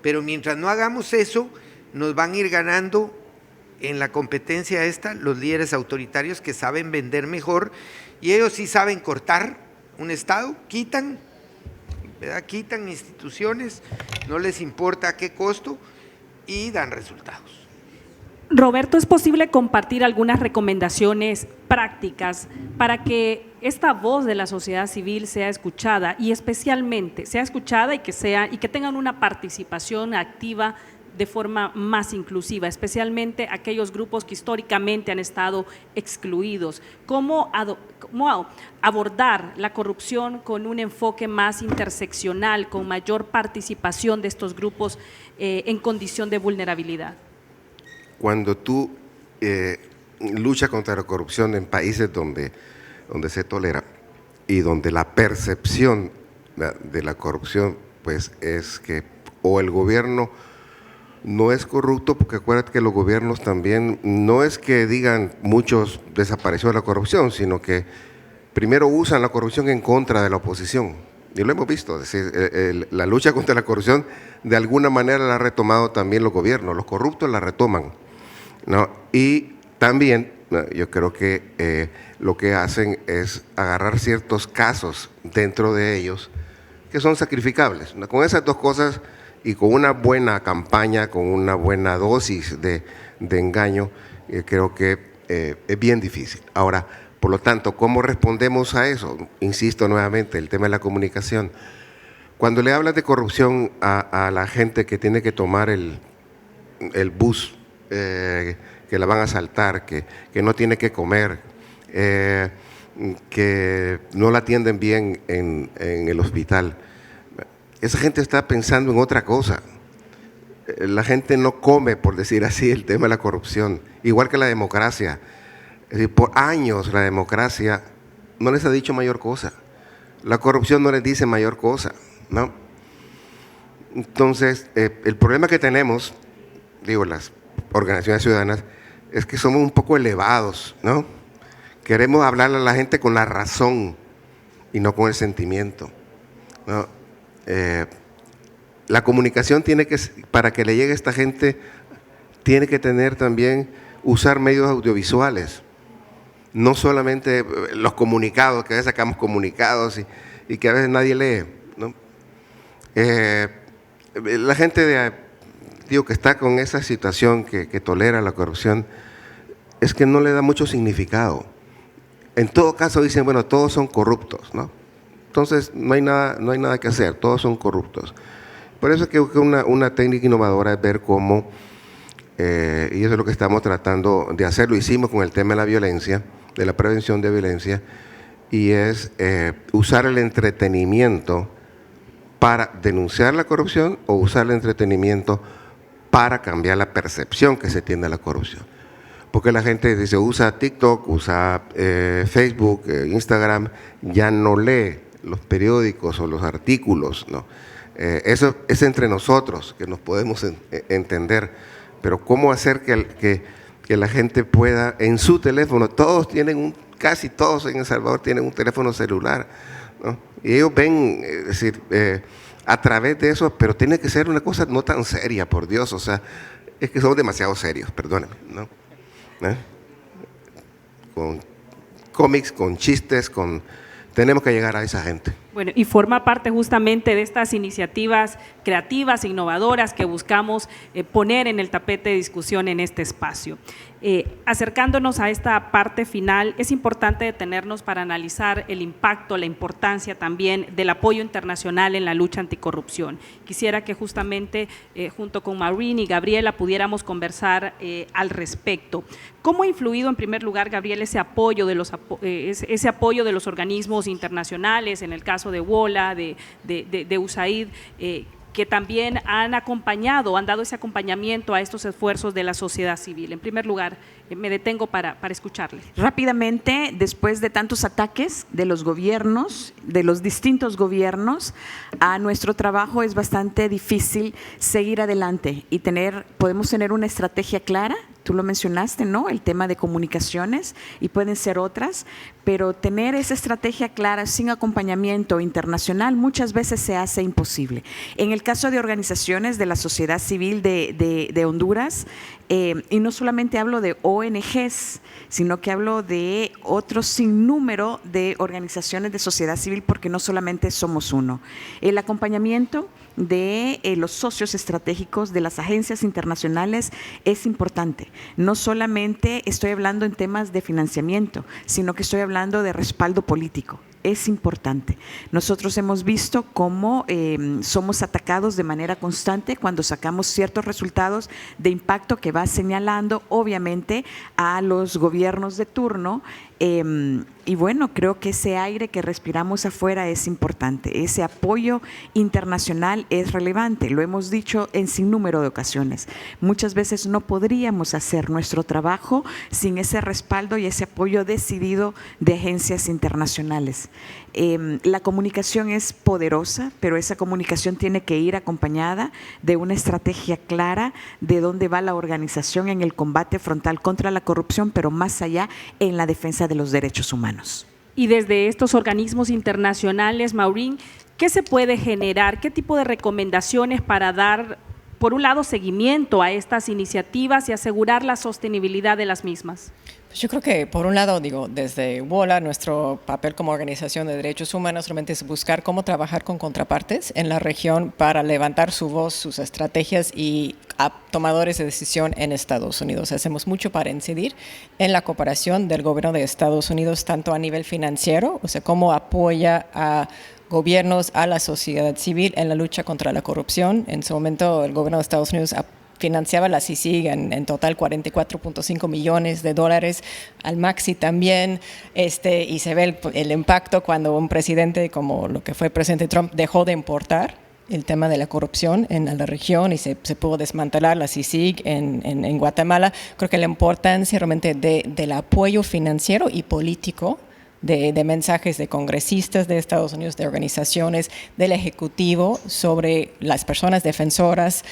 Pero mientras no hagamos eso, nos van a ir ganando en la competencia esta los líderes autoritarios que saben vender mejor, y ellos sí saben cortar un Estado, quitan, ¿verdad? Quitan instituciones, no les importa a qué costo, y dan resultados. Roberto, ¿es posible compartir algunas recomendaciones prácticas para que esta voz de la sociedad civil sea escuchada, y especialmente sea escuchada y que tengan una participación activa de forma más inclusiva, especialmente aquellos grupos que históricamente han estado excluidos? ¿Cómo abordar la corrupción con un enfoque más interseccional, con mayor participación de estos grupos en condición de vulnerabilidad? Cuando tú luchas contra la corrupción en países donde se tolera y donde la percepción de la corrupción pues es que o el gobierno no es corrupto, porque acuérdate que los gobiernos también, no es que digan muchos desapareció la corrupción, sino que primero usan la corrupción en contra de la oposición. Y lo hemos visto, es decir, la lucha contra la corrupción de alguna manera la han retomado también los gobiernos, los corruptos la retoman, ¿no? Y también yo creo que lo que hacen es agarrar ciertos casos dentro de ellos que son sacrificables. Con esas dos cosas y con una buena campaña, con una buena dosis de engaño, creo que es bien difícil. Ahora, por lo tanto, ¿cómo respondemos a eso? Insisto nuevamente, el tema de la comunicación. Cuando le hablas de corrupción a la gente que tiene que tomar el bus, que la van a asaltar, que no tiene que comer, que no la atienden bien en el hospital, esa gente está pensando en otra cosa. La gente no come, por decir así, el tema de la corrupción, igual que la democracia. Es decir, por años la democracia no les ha dicho mayor cosa. La corrupción no les dice mayor cosa, ¿no? Entonces, el problema que tenemos, digo, las organizaciones ciudadanas, es que somos un poco elevados, ¿no? Queremos hablarle a la gente con la razón y no con el sentimiento, ¿no? La comunicación tiene que, para que le llegue a esta gente, tiene que tener también, usar medios audiovisuales, no solamente los comunicados, que a veces sacamos comunicados y que a veces nadie lee, ¿no? La gente digo, que está con esa situación que tolera la corrupción, es que no le da mucho significado. En todo caso dicen, bueno, todos son corruptos, ¿no? Entonces no hay nada que hacer, todos son corruptos. Por eso es que una técnica innovadora es ver cómo, y eso es lo que estamos tratando de hacer, lo hicimos con el tema de la violencia, de la prevención de violencia, y es usar el entretenimiento para denunciar la corrupción o usar el entretenimiento para cambiar la percepción que se tiene de la corrupción. Porque la gente dice, usa TikTok, usa Facebook, Instagram, ya no lee los periódicos o los artículos, ¿no? Eso es entre nosotros, que nos podemos entender, pero cómo hacer que la gente pueda, en su teléfono, casi todos en El Salvador tienen un teléfono celular, ¿no? Y ellos ven, es decir, a través de eso, pero tiene que ser una cosa no tan seria, por Dios, o sea, es que somos demasiado serios, perdónenme, ¿no? Con cómics, con chistes, tenemos que llegar a esa gente. Bueno, y forma parte justamente de estas iniciativas creativas e innovadoras que buscamos poner en el tapete de discusión en este espacio. Acercándonos a esta parte final, es importante detenernos para analizar el impacto, la importancia también del apoyo internacional en la lucha anticorrupción. Quisiera que justamente junto con Maureen y Gabriela pudiéramos conversar al respecto. ¿Cómo ha influido en primer lugar, Gabriela, ese apoyo de los organismos internacionales, en el caso de WOLA, de USAID, que también han acompañado, han dado ese acompañamiento a estos esfuerzos de la sociedad civil. En primer lugar, me detengo para escucharle. Rápidamente, después de tantos ataques de los gobiernos, de los distintos gobiernos, a nuestro trabajo es bastante difícil seguir adelante y podemos tener una estrategia clara. Tú lo mencionaste, ¿no? El tema de comunicaciones, y pueden ser otras, pero tener esa estrategia clara sin acompañamiento internacional muchas veces se hace imposible. En el caso de organizaciones de la sociedad civil de Honduras, y no solamente hablo de ONGs, sino que hablo de otro sinnúmero de organizaciones de sociedad civil, porque no solamente somos uno. El acompañamiento de los socios estratégicos de las agencias internacionales es importante. No solamente estoy hablando en temas de financiamiento, sino que estoy hablando de respaldo político. Es importante. Nosotros hemos visto cómo somos atacados de manera constante cuando sacamos ciertos resultados de impacto que va señalando, obviamente, a los gobiernos de turno. Y bueno, creo que ese aire que respiramos afuera es importante. Ese apoyo internacional es relevante. Lo hemos dicho en sinnúmero de ocasiones. Muchas veces no podríamos hacer nuestro trabajo sin ese respaldo y ese apoyo decidido de agencias internacionales. La comunicación es poderosa, pero esa comunicación tiene que ir acompañada de una estrategia clara de dónde va la organización en el combate frontal contra la corrupción, pero más allá en la defensa de los derechos humanos. Y desde estos organismos internacionales, Maureen, ¿qué se puede generar? ¿Qué tipo de recomendaciones para dar, por un lado, seguimiento a estas iniciativas y asegurar la sostenibilidad de las mismas? Yo creo que, por un lado, desde WOLA, nuestro papel como organización de derechos humanos realmente es buscar cómo trabajar con contrapartes en la región para levantar su voz, sus estrategias y a tomadores de decisión en Estados Unidos. Hacemos mucho para incidir en la cooperación del gobierno de Estados Unidos, tanto a nivel financiero, o sea, cómo apoya a gobiernos, a la sociedad civil en la lucha contra la corrupción. En su momento, el gobierno de Estados Unidos financiaba la CICIG en total $44.5 millones, al Maxi también, y se ve el impacto cuando un presidente como lo que fue el presidente Trump dejó de importar el tema de la corrupción en la región y se pudo desmantelar la CICIG en Guatemala. Creo que la importancia realmente del apoyo financiero y político de mensajes de congresistas de Estados Unidos, de organizaciones, del Ejecutivo sobre las personas defensoras,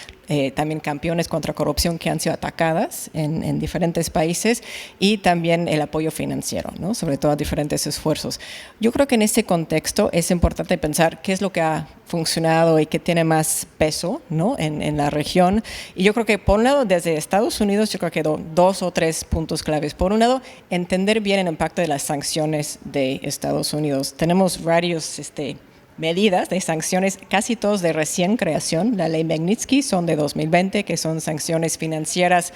también campeones contra corrupción que han sido atacadas en diferentes países, y también el apoyo financiero, ¿no? Sobre todo a diferentes esfuerzos. Yo creo que en ese contexto es importante pensar qué es lo que ha funcionado y que tiene más peso, ¿no? en la región. Y yo creo que, por un lado, desde Estados Unidos, yo creo que 2 o 3 puntos claves. Por un lado, entender bien el impacto de las sanciones de Estados Unidos. Tenemos varios medidas de sanciones, casi todos de recién creación. La ley Magnitsky son de 2020, que son sanciones financieras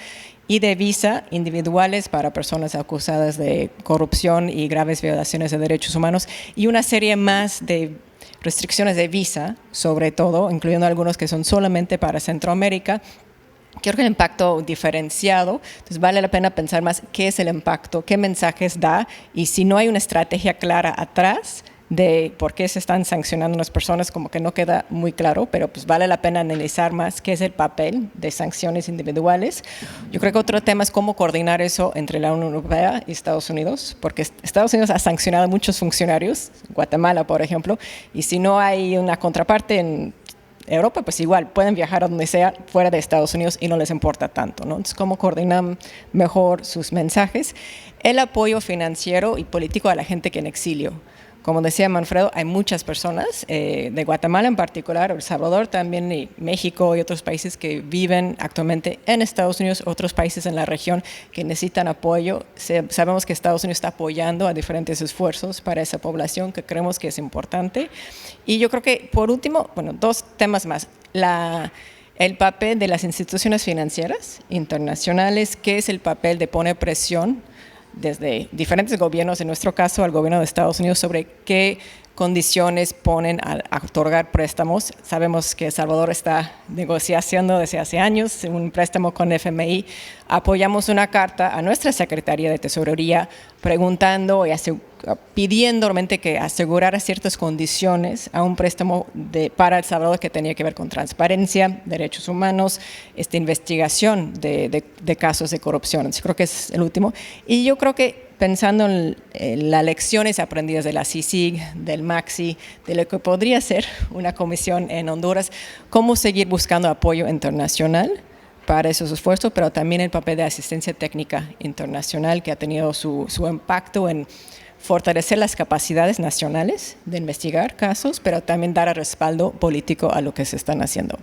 y de visa individuales para personas acusadas de corrupción y graves violaciones de derechos humanos, y una serie más de restricciones de visa, sobre todo, incluyendo algunos que son solamente para Centroamérica. Creo que el impacto diferenciado, entonces vale la pena pensar más qué es el impacto, qué mensajes da, y si no hay una estrategia clara atrás de por qué se están sancionando unas personas, como que no queda muy claro, pero pues vale la pena analizar más qué es el papel de sanciones individuales. Yo creo que otro tema es cómo coordinar eso entre la Unión Europea y Estados Unidos, porque Estados Unidos ha sancionado a muchos funcionarios, Guatemala, por ejemplo, y si no hay una contraparte en Europa, pues igual pueden viajar a donde sea fuera de Estados Unidos y no les importa tanto, ¿no? Entonces, ¿cómo coordinan mejor sus mensajes? El apoyo financiero y político a la gente que en exilio. Como decía Manfredo, hay muchas personas, de Guatemala en particular, El Salvador también, y México y otros países que viven actualmente en Estados Unidos, otros países en la región que necesitan apoyo. Sabemos que Estados Unidos está apoyando a diferentes esfuerzos para esa población, que creemos que es importante. Y yo creo que, por último, 2 temas más. El papel de las instituciones financieras internacionales, que es el papel de poner presión desde diferentes gobiernos, en nuestro caso al gobierno de Estados Unidos, sobre qué condiciones ponen a otorgar préstamos. Sabemos que El Salvador está negociando desde hace años un préstamo con FMI. Apoyamos una carta a nuestra Secretaría de Tesorería preguntando y pidiendo realmente que asegurara ciertas condiciones a un préstamo para El Salvador que tenía que ver con transparencia, derechos humanos, investigación de casos de corrupción. Entonces, creo que es el último. Y yo creo que pensando en las lecciones aprendidas de la CICIG, del MAXI, de lo que podría ser una comisión en Honduras, cómo seguir buscando apoyo internacional para esos esfuerzos, pero también el papel de asistencia técnica internacional que ha tenido su impacto en fortalecer las capacidades nacionales de investigar casos, pero también dar respaldo político a lo que se están haciendo.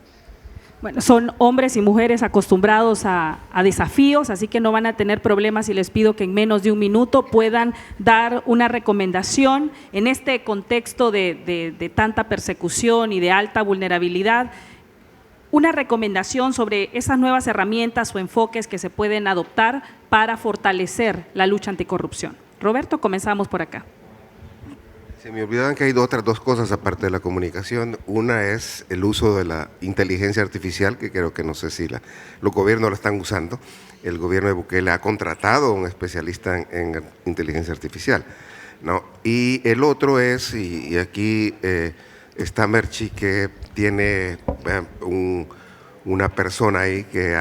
Bueno, son hombres y mujeres acostumbrados a desafíos, así que no van a tener problemas y les pido que en menos de un minuto puedan dar una recomendación en este contexto de tanta persecución y de alta vulnerabilidad, una recomendación sobre esas nuevas herramientas o enfoques que se pueden adoptar para fortalecer la lucha anticorrupción. Roberto, comenzamos por acá. Se me olvidaban que hay otras dos cosas aparte de la comunicación. Una es el uso de la inteligencia artificial, que creo que no sé si los gobiernos lo están usando. El gobierno de Bukele ha contratado a un especialista en inteligencia artificial, ¿no? Y el otro es, y aquí está Merchi, que tiene una persona ahí que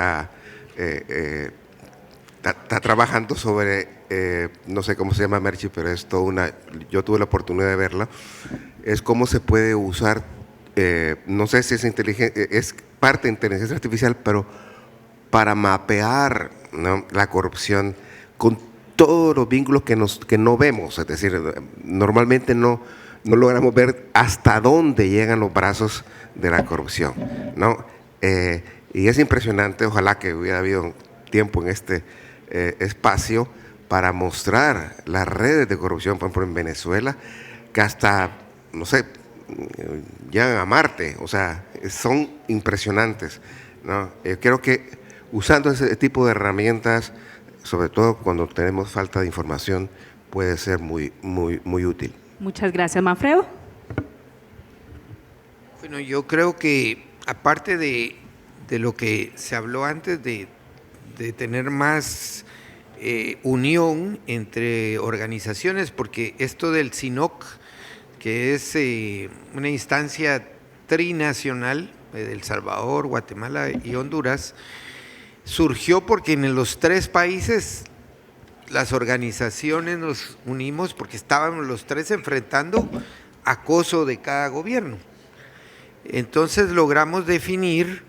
está trabajando sobre, no sé cómo se llama Merchi, pero es toda yo tuve la oportunidad de verla, es cómo se puede usar, no sé si es parte de inteligencia artificial, pero para mapear, ¿no?, la corrupción con todos los vínculos que no vemos, es decir, normalmente no logramos ver hasta dónde llegan los brazos de la corrupción, ¿no? Y es impresionante, ojalá que hubiera habido tiempo en este espacio para mostrar las redes de corrupción, por ejemplo, en Venezuela, que hasta, no sé, llegan a Marte, o sea, son impresionantes, ¿no? Creo que usando ese tipo de herramientas, sobre todo cuando tenemos falta de información, puede ser muy, muy, muy útil. Muchas gracias, Manfredo. Bueno, yo creo que aparte de lo que se habló antes de tener más unión entre organizaciones, porque esto del CINOC, que es una instancia trinacional de El Salvador, Guatemala y Honduras, surgió porque en los tres países las organizaciones nos unimos porque estábamos los tres enfrentando acoso de cada gobierno. Entonces logramos definir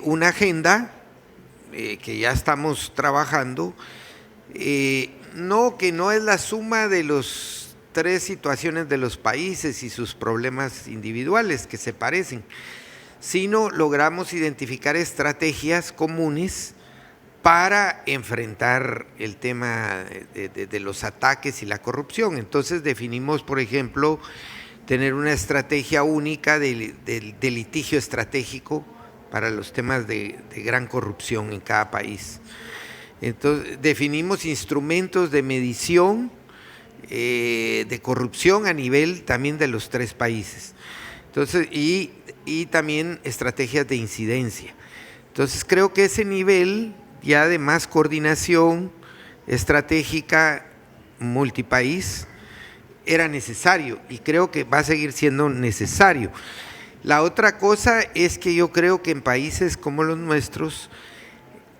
una agenda que ya estamos trabajando, que no es la suma de las tres situaciones de los países y sus problemas individuales que se parecen, sino logramos identificar estrategias comunes para enfrentar el tema de los ataques y la corrupción. Entonces definimos, por ejemplo, tener una estrategia única de litigio estratégico para los temas de gran corrupción en cada país. Entonces definimos instrumentos de medición de corrupción a nivel también de los tres países. Entonces, y también estrategias de incidencia. Entonces creo que ese nivel ya de más coordinación estratégica multipaís era necesario y creo que va a seguir siendo necesario. La otra cosa es que yo creo que en países como los nuestros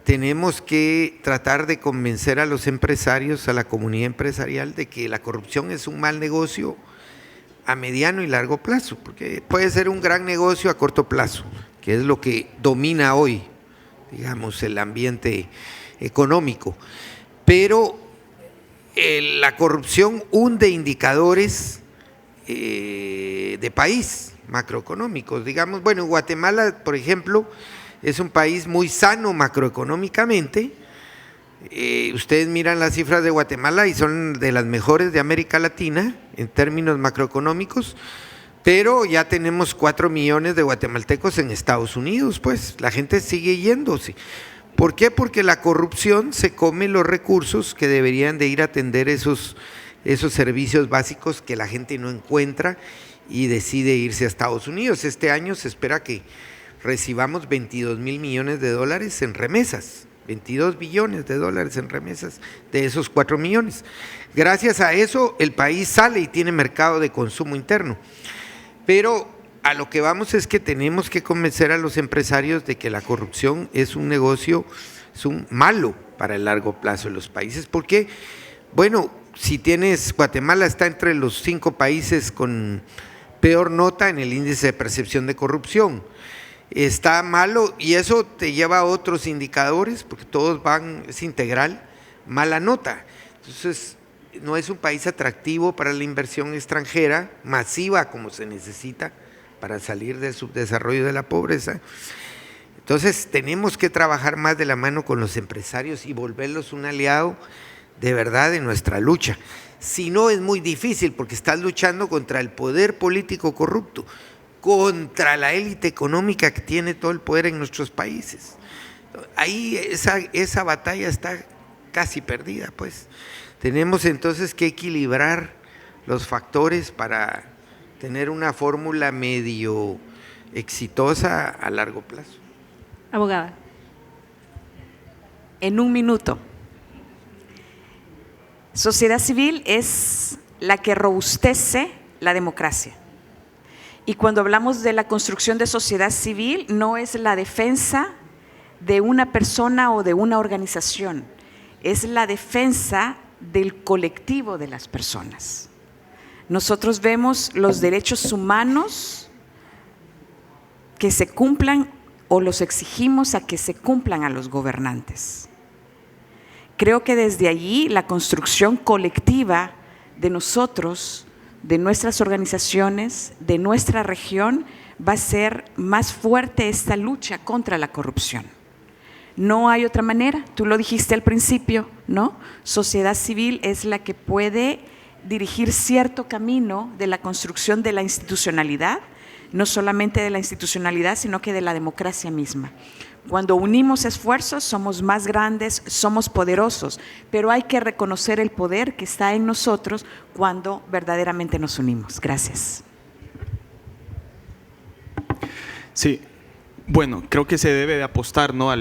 tenemos que tratar de convencer a los empresarios, a la comunidad empresarial, de que la corrupción es un mal negocio a mediano y largo plazo, porque puede ser un gran negocio a corto plazo, que es lo que domina hoy, digamos, el ambiente económico. Pero la corrupción hunde indicadores de país macroeconómicos. Digamos, bueno, Guatemala, por ejemplo, es un país muy sano macroeconómicamente. Ustedes miran las cifras de Guatemala y son de las mejores de América Latina en términos macroeconómicos, pero ya tenemos 4 millones de guatemaltecos en Estados Unidos, pues la gente sigue yéndose. ¿Por qué? Porque la corrupción se come los recursos que deberían de ir a atender esos esos servicios básicos que la gente no encuentra y decide irse a Estados Unidos. Este año se espera que recibamos 22 mil millones de dólares en remesas, 22 billones de dólares en remesas de esos 4 millones. Gracias a eso el país sale y tiene mercado de consumo interno. Pero a lo que vamos es que tenemos que convencer a los empresarios de que la corrupción es un negocio, es un malo para el largo plazo de los países, porque, bueno, si tienes, Guatemala está entre los 5 países con peor nota en el índice de percepción de corrupción. Está malo y eso te lleva a otros indicadores, porque todos van, es integral, mala nota. Entonces, no es un país atractivo para la inversión extranjera, masiva como se necesita para salir del subdesarrollo de la pobreza. Entonces, tenemos que trabajar más de la mano con los empresarios y volverlos un aliado de verdad en nuestra lucha. Si no, es muy difícil porque estás luchando contra el poder político corrupto, contra la élite económica que tiene todo el poder en nuestros países. Ahí esa batalla está casi perdida, pues. Tenemos entonces que equilibrar los factores para tener una fórmula medio exitosa a largo plazo. Abogada. En un minuto. Sociedad civil es la que robustece la democracia. Y cuando hablamos de la construcción de sociedad civil, no es la defensa de una persona o de una organización, es la defensa del colectivo de las personas. Nosotros vemos los derechos humanos que se cumplan o los exigimos a que se cumplan a los gobernantes. Creo que desde allí la construcción colectiva de nosotros, de nuestras organizaciones, de nuestra región, va a ser más fuerte esta lucha contra la corrupción. No hay otra manera, tú lo dijiste al principio, ¿no? Sociedad civil es la que puede dirigir cierto camino de la construcción de la institucionalidad, no solamente de la institucionalidad, sino que de la democracia misma. Cuando unimos esfuerzos somos más grandes, somos poderosos, pero hay que reconocer el poder que está en nosotros cuando verdaderamente nos unimos. Gracias. Sí, bueno, creo que se debe de apostar, ¿no?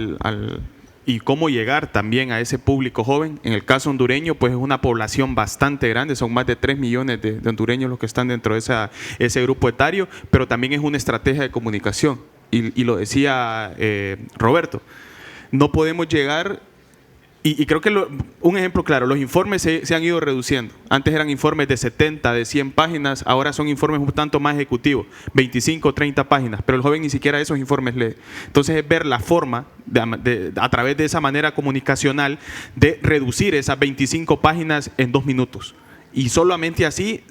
Y cómo llegar también a ese público joven. En el caso hondureño, pues es una población bastante grande, son más de 3 millones de hondureños los que están dentro de ese grupo etario, pero también es una estrategia de comunicación. Y lo decía Roberto, no podemos llegar, y creo que un ejemplo claro, los informes se han ido reduciendo. Antes eran informes de 70, de 100 páginas, ahora son informes un tanto más ejecutivos, 25, 30 páginas, pero el joven ni siquiera esos informes lee. Entonces es ver la forma, a través de esa manera comunicacional, de reducir esas 25 páginas en 2 minutos. Y solamente así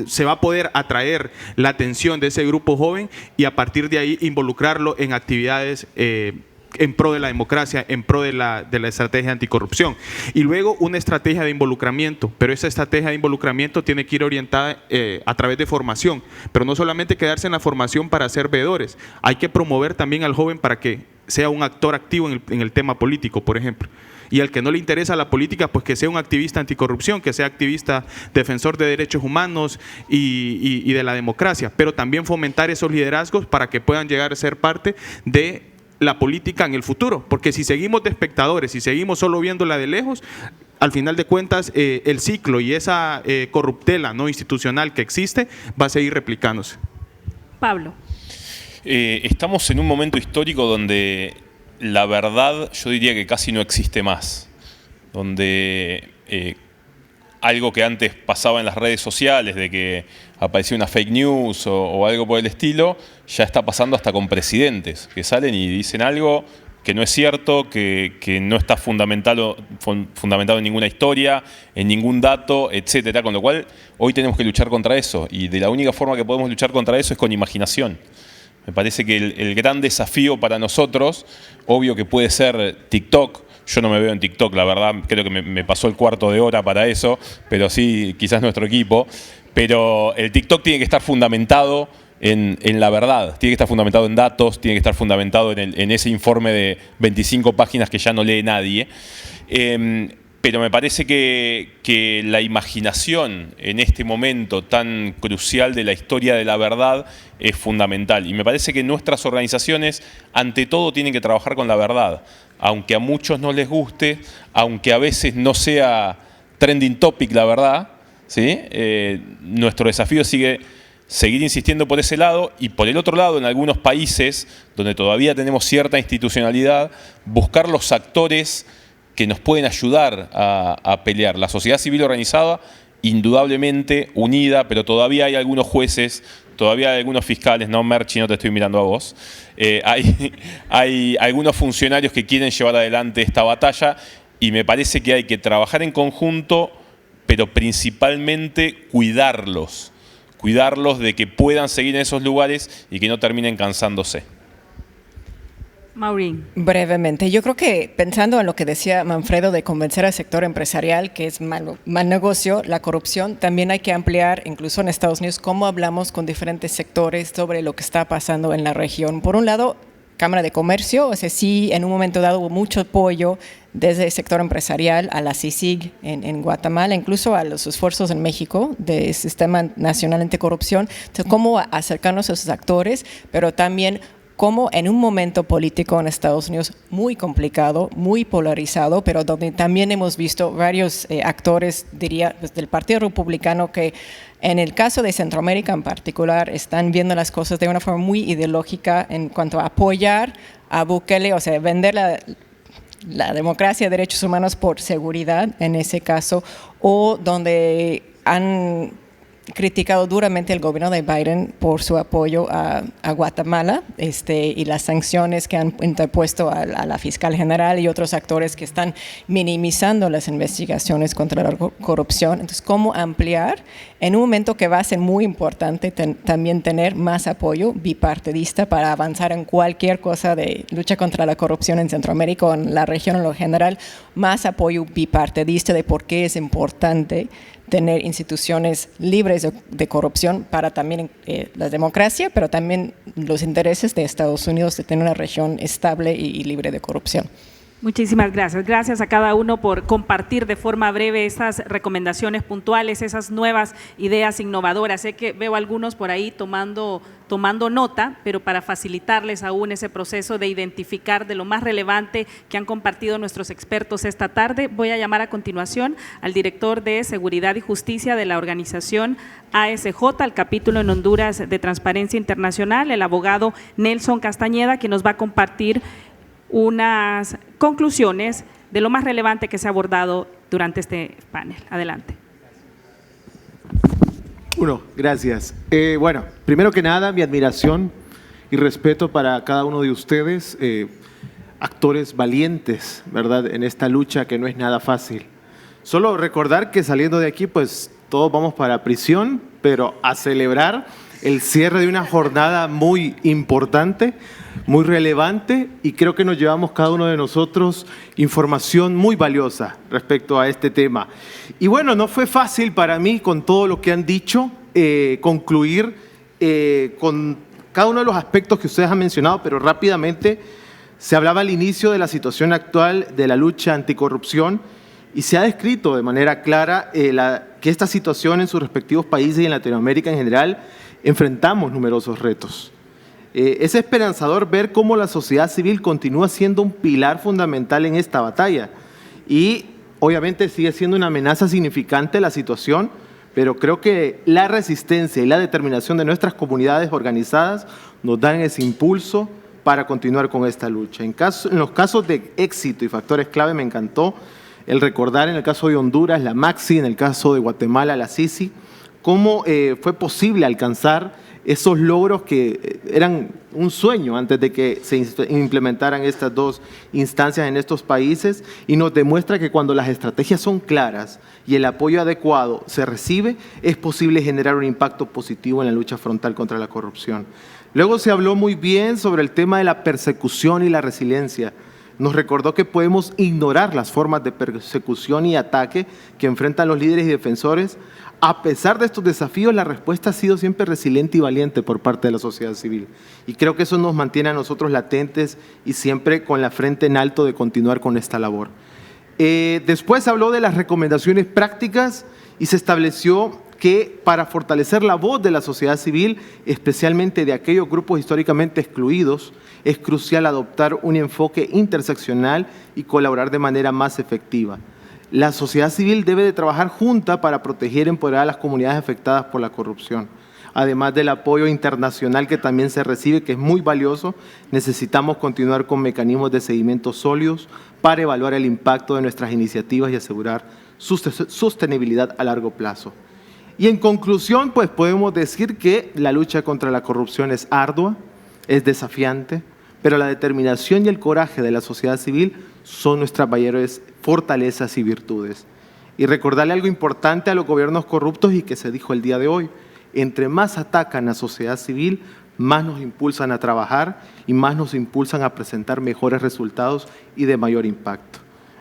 se va a poder atraer la atención de ese grupo joven y a partir de ahí involucrarlo en actividades en pro de la democracia, en pro de la estrategia anticorrupción. Y luego una estrategia de involucramiento, pero esa estrategia de involucramiento tiene que ir orientada a través de formación, pero no solamente quedarse en la formación para ser veedores, hay que promover también al joven para que sea un actor activo en el tema político, por ejemplo. Y al que no le interesa la política, pues que sea un activista anticorrupción, que sea activista defensor de derechos humanos y de la democracia, pero también fomentar esos liderazgos para que puedan llegar a ser parte de la política en el futuro, porque si seguimos de espectadores, si seguimos solo viéndola de lejos, al final de cuentas el ciclo y esa corruptela no institucional que existe va a seguir replicándose. Pablo. Estamos en un momento histórico donde la verdad yo diría que casi no existe más, donde algo que antes pasaba en las redes sociales, de que aparecía una fake news o algo por el estilo, ya está pasando hasta con presidentes que salen y dicen algo que no es cierto, que no está fundamentado en ninguna historia, en ningún dato, etcétera. Con lo cual, hoy tenemos que luchar contra eso, y de la única forma que podemos luchar contra eso es con imaginación. Me parece que el gran desafío para nosotros, obvio que puede ser TikTok. Yo no me veo en TikTok, la verdad, creo que me pasó el cuarto de hora para eso, pero sí, quizás nuestro equipo. Pero el TikTok tiene que estar fundamentado en la verdad, tiene que estar fundamentado en datos, tiene que estar fundamentado en ese informe de 25 páginas que ya no lee nadie. Pero me parece que la imaginación en este momento tan crucial de la historia de la verdad es fundamental. Y me parece que nuestras organizaciones, ante todo, tienen que trabajar con la verdad. Aunque a muchos no les guste, aunque a veces no sea trending topic la verdad, ¿sí? Nuestro desafío sigue seguir insistiendo por ese lado y por el otro lado, en algunos países donde todavía tenemos cierta institucionalidad, buscar los actores que nos pueden ayudar a pelear. La sociedad civil organizada, indudablemente unida, pero todavía hay algunos jueces, todavía hay algunos fiscales, no, Merchi, no te estoy mirando a vos, hay algunos funcionarios que quieren llevar adelante esta batalla y me parece que hay que trabajar en conjunto, pero principalmente cuidarlos de que puedan seguir en esos lugares y que no terminen cansándose. Maureen. Brevemente, yo creo que pensando en lo que decía Manfredo de convencer al sector empresarial que es mal negocio, la corrupción, también hay que ampliar, incluso en Estados Unidos, cómo hablamos con diferentes sectores sobre lo que está pasando en la región. Por un lado, Cámara de Comercio, o sea, sí, en un momento dado hubo mucho apoyo desde el sector empresarial a la CICIG en Guatemala, incluso a los esfuerzos en México del Sistema Nacional Anticorrupción. Entonces, cómo acercarnos a esos actores, pero también cómo en un momento político en Estados Unidos muy complicado, muy polarizado, pero donde también hemos visto varios actores, diría, pues, del Partido Republicano que en el caso de Centroamérica en particular están viendo las cosas de una forma muy ideológica en cuanto a apoyar a Bukele, o sea, vender la democracia, derechos humanos por seguridad en ese caso, o donde han criticado duramente el gobierno de Biden por su apoyo a Guatemala y las sanciones que han interpuesto a la fiscal general y otros actores que están minimizando las investigaciones contra la corrupción. Entonces, ¿cómo ampliar? En un momento que va a ser muy importante también tener más apoyo bipartidista para avanzar en cualquier cosa de lucha contra la corrupción en Centroamérica o en la región en lo general, más apoyo bipartidista de por qué es importante tener instituciones libres de corrupción para también la democracia, pero también los intereses de Estados Unidos de tener una región estable y libre de corrupción. Muchísimas gracias. Gracias a cada uno por compartir de forma breve esas recomendaciones puntuales, esas nuevas ideas innovadoras. Sé que veo algunos por ahí tomando nota, pero para facilitarles aún ese proceso de identificar de lo más relevante que han compartido nuestros expertos esta tarde, voy a llamar a continuación al director de Seguridad y Justicia de la organización ASJ, al capítulo en Honduras de Transparencia Internacional, el abogado Nelson Castañeda, que nos va a compartir unas conclusiones de lo más relevante que se ha abordado durante este panel. Adelante. Gracias. Bueno, primero que nada, mi admiración y respeto para cada uno de ustedes, actores valientes, ¿verdad?, en esta lucha que no es nada fácil. Solo recordar que saliendo de aquí, pues todos vamos para prisión, pero a celebrar el cierre de una jornada muy importante, muy relevante, y creo que nos llevamos cada uno de nosotros información muy valiosa respecto a este tema. Y bueno, no fue fácil para mí, con todo lo que han dicho, concluir con cada uno de los aspectos que ustedes han mencionado, pero rápidamente se hablaba al inicio de la situación actual de la lucha anticorrupción y se ha descrito de manera clara que esta situación en sus respectivos países y en Latinoamérica en general enfrentamos numerosos retos. Es esperanzador ver cómo la sociedad civil continúa siendo un pilar fundamental en esta batalla y obviamente sigue siendo una amenaza significante la situación, pero creo que la resistencia y la determinación de nuestras comunidades organizadas nos dan ese impulso para continuar con esta lucha. En los casos de éxito y factores clave me encantó el recordar en el caso de Honduras la Maxi, en el caso de Guatemala la CICI, cómo fue posible alcanzar esos logros que eran un sueño antes de que se implementaran estas dos instancias en estos países, y nos demuestra que cuando las estrategias son claras y el apoyo adecuado se recibe, es posible generar un impacto positivo en la lucha frontal contra la corrupción. Luego se habló muy bien sobre el tema de la persecución y la resiliencia. Nos recordó que podemos ignorar las formas de persecución y ataque que enfrentan los líderes y defensores. A pesar de estos desafíos, la respuesta ha sido siempre resiliente y valiente por parte de la sociedad civil. Y creo que eso nos mantiene a nosotros latentes y siempre con la frente en alto de continuar con esta labor. Después habló de las recomendaciones prácticas y se estableció que para fortalecer la voz de la sociedad civil, especialmente de aquellos grupos históricamente excluidos, es crucial adoptar un enfoque interseccional y colaborar de manera más efectiva. La sociedad civil debe de trabajar junta para proteger y empoderar a las comunidades afectadas por la corrupción. Además del apoyo internacional que también se recibe, que es muy valioso, necesitamos continuar con mecanismos de seguimiento sólidos para evaluar el impacto de nuestras iniciativas y asegurar su sostenibilidad a largo plazo. Y en conclusión, pues podemos decir que la lucha contra la corrupción es ardua, es desafiante, pero la determinación y el coraje de la sociedad civil son nuestras mayores fortalezas y virtudes. Y recordarle algo importante a los gobiernos corruptos y que se dijo el día de hoy: entre más atacan a la sociedad civil, más nos impulsan a trabajar y más nos impulsan a presentar mejores resultados y de mayor impacto.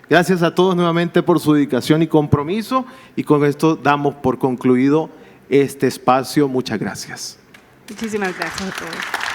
Gracias a todos nuevamente por su dedicación y compromiso, y con esto damos por concluido este espacio. Muchas gracias. Muchísimas gracias a todos.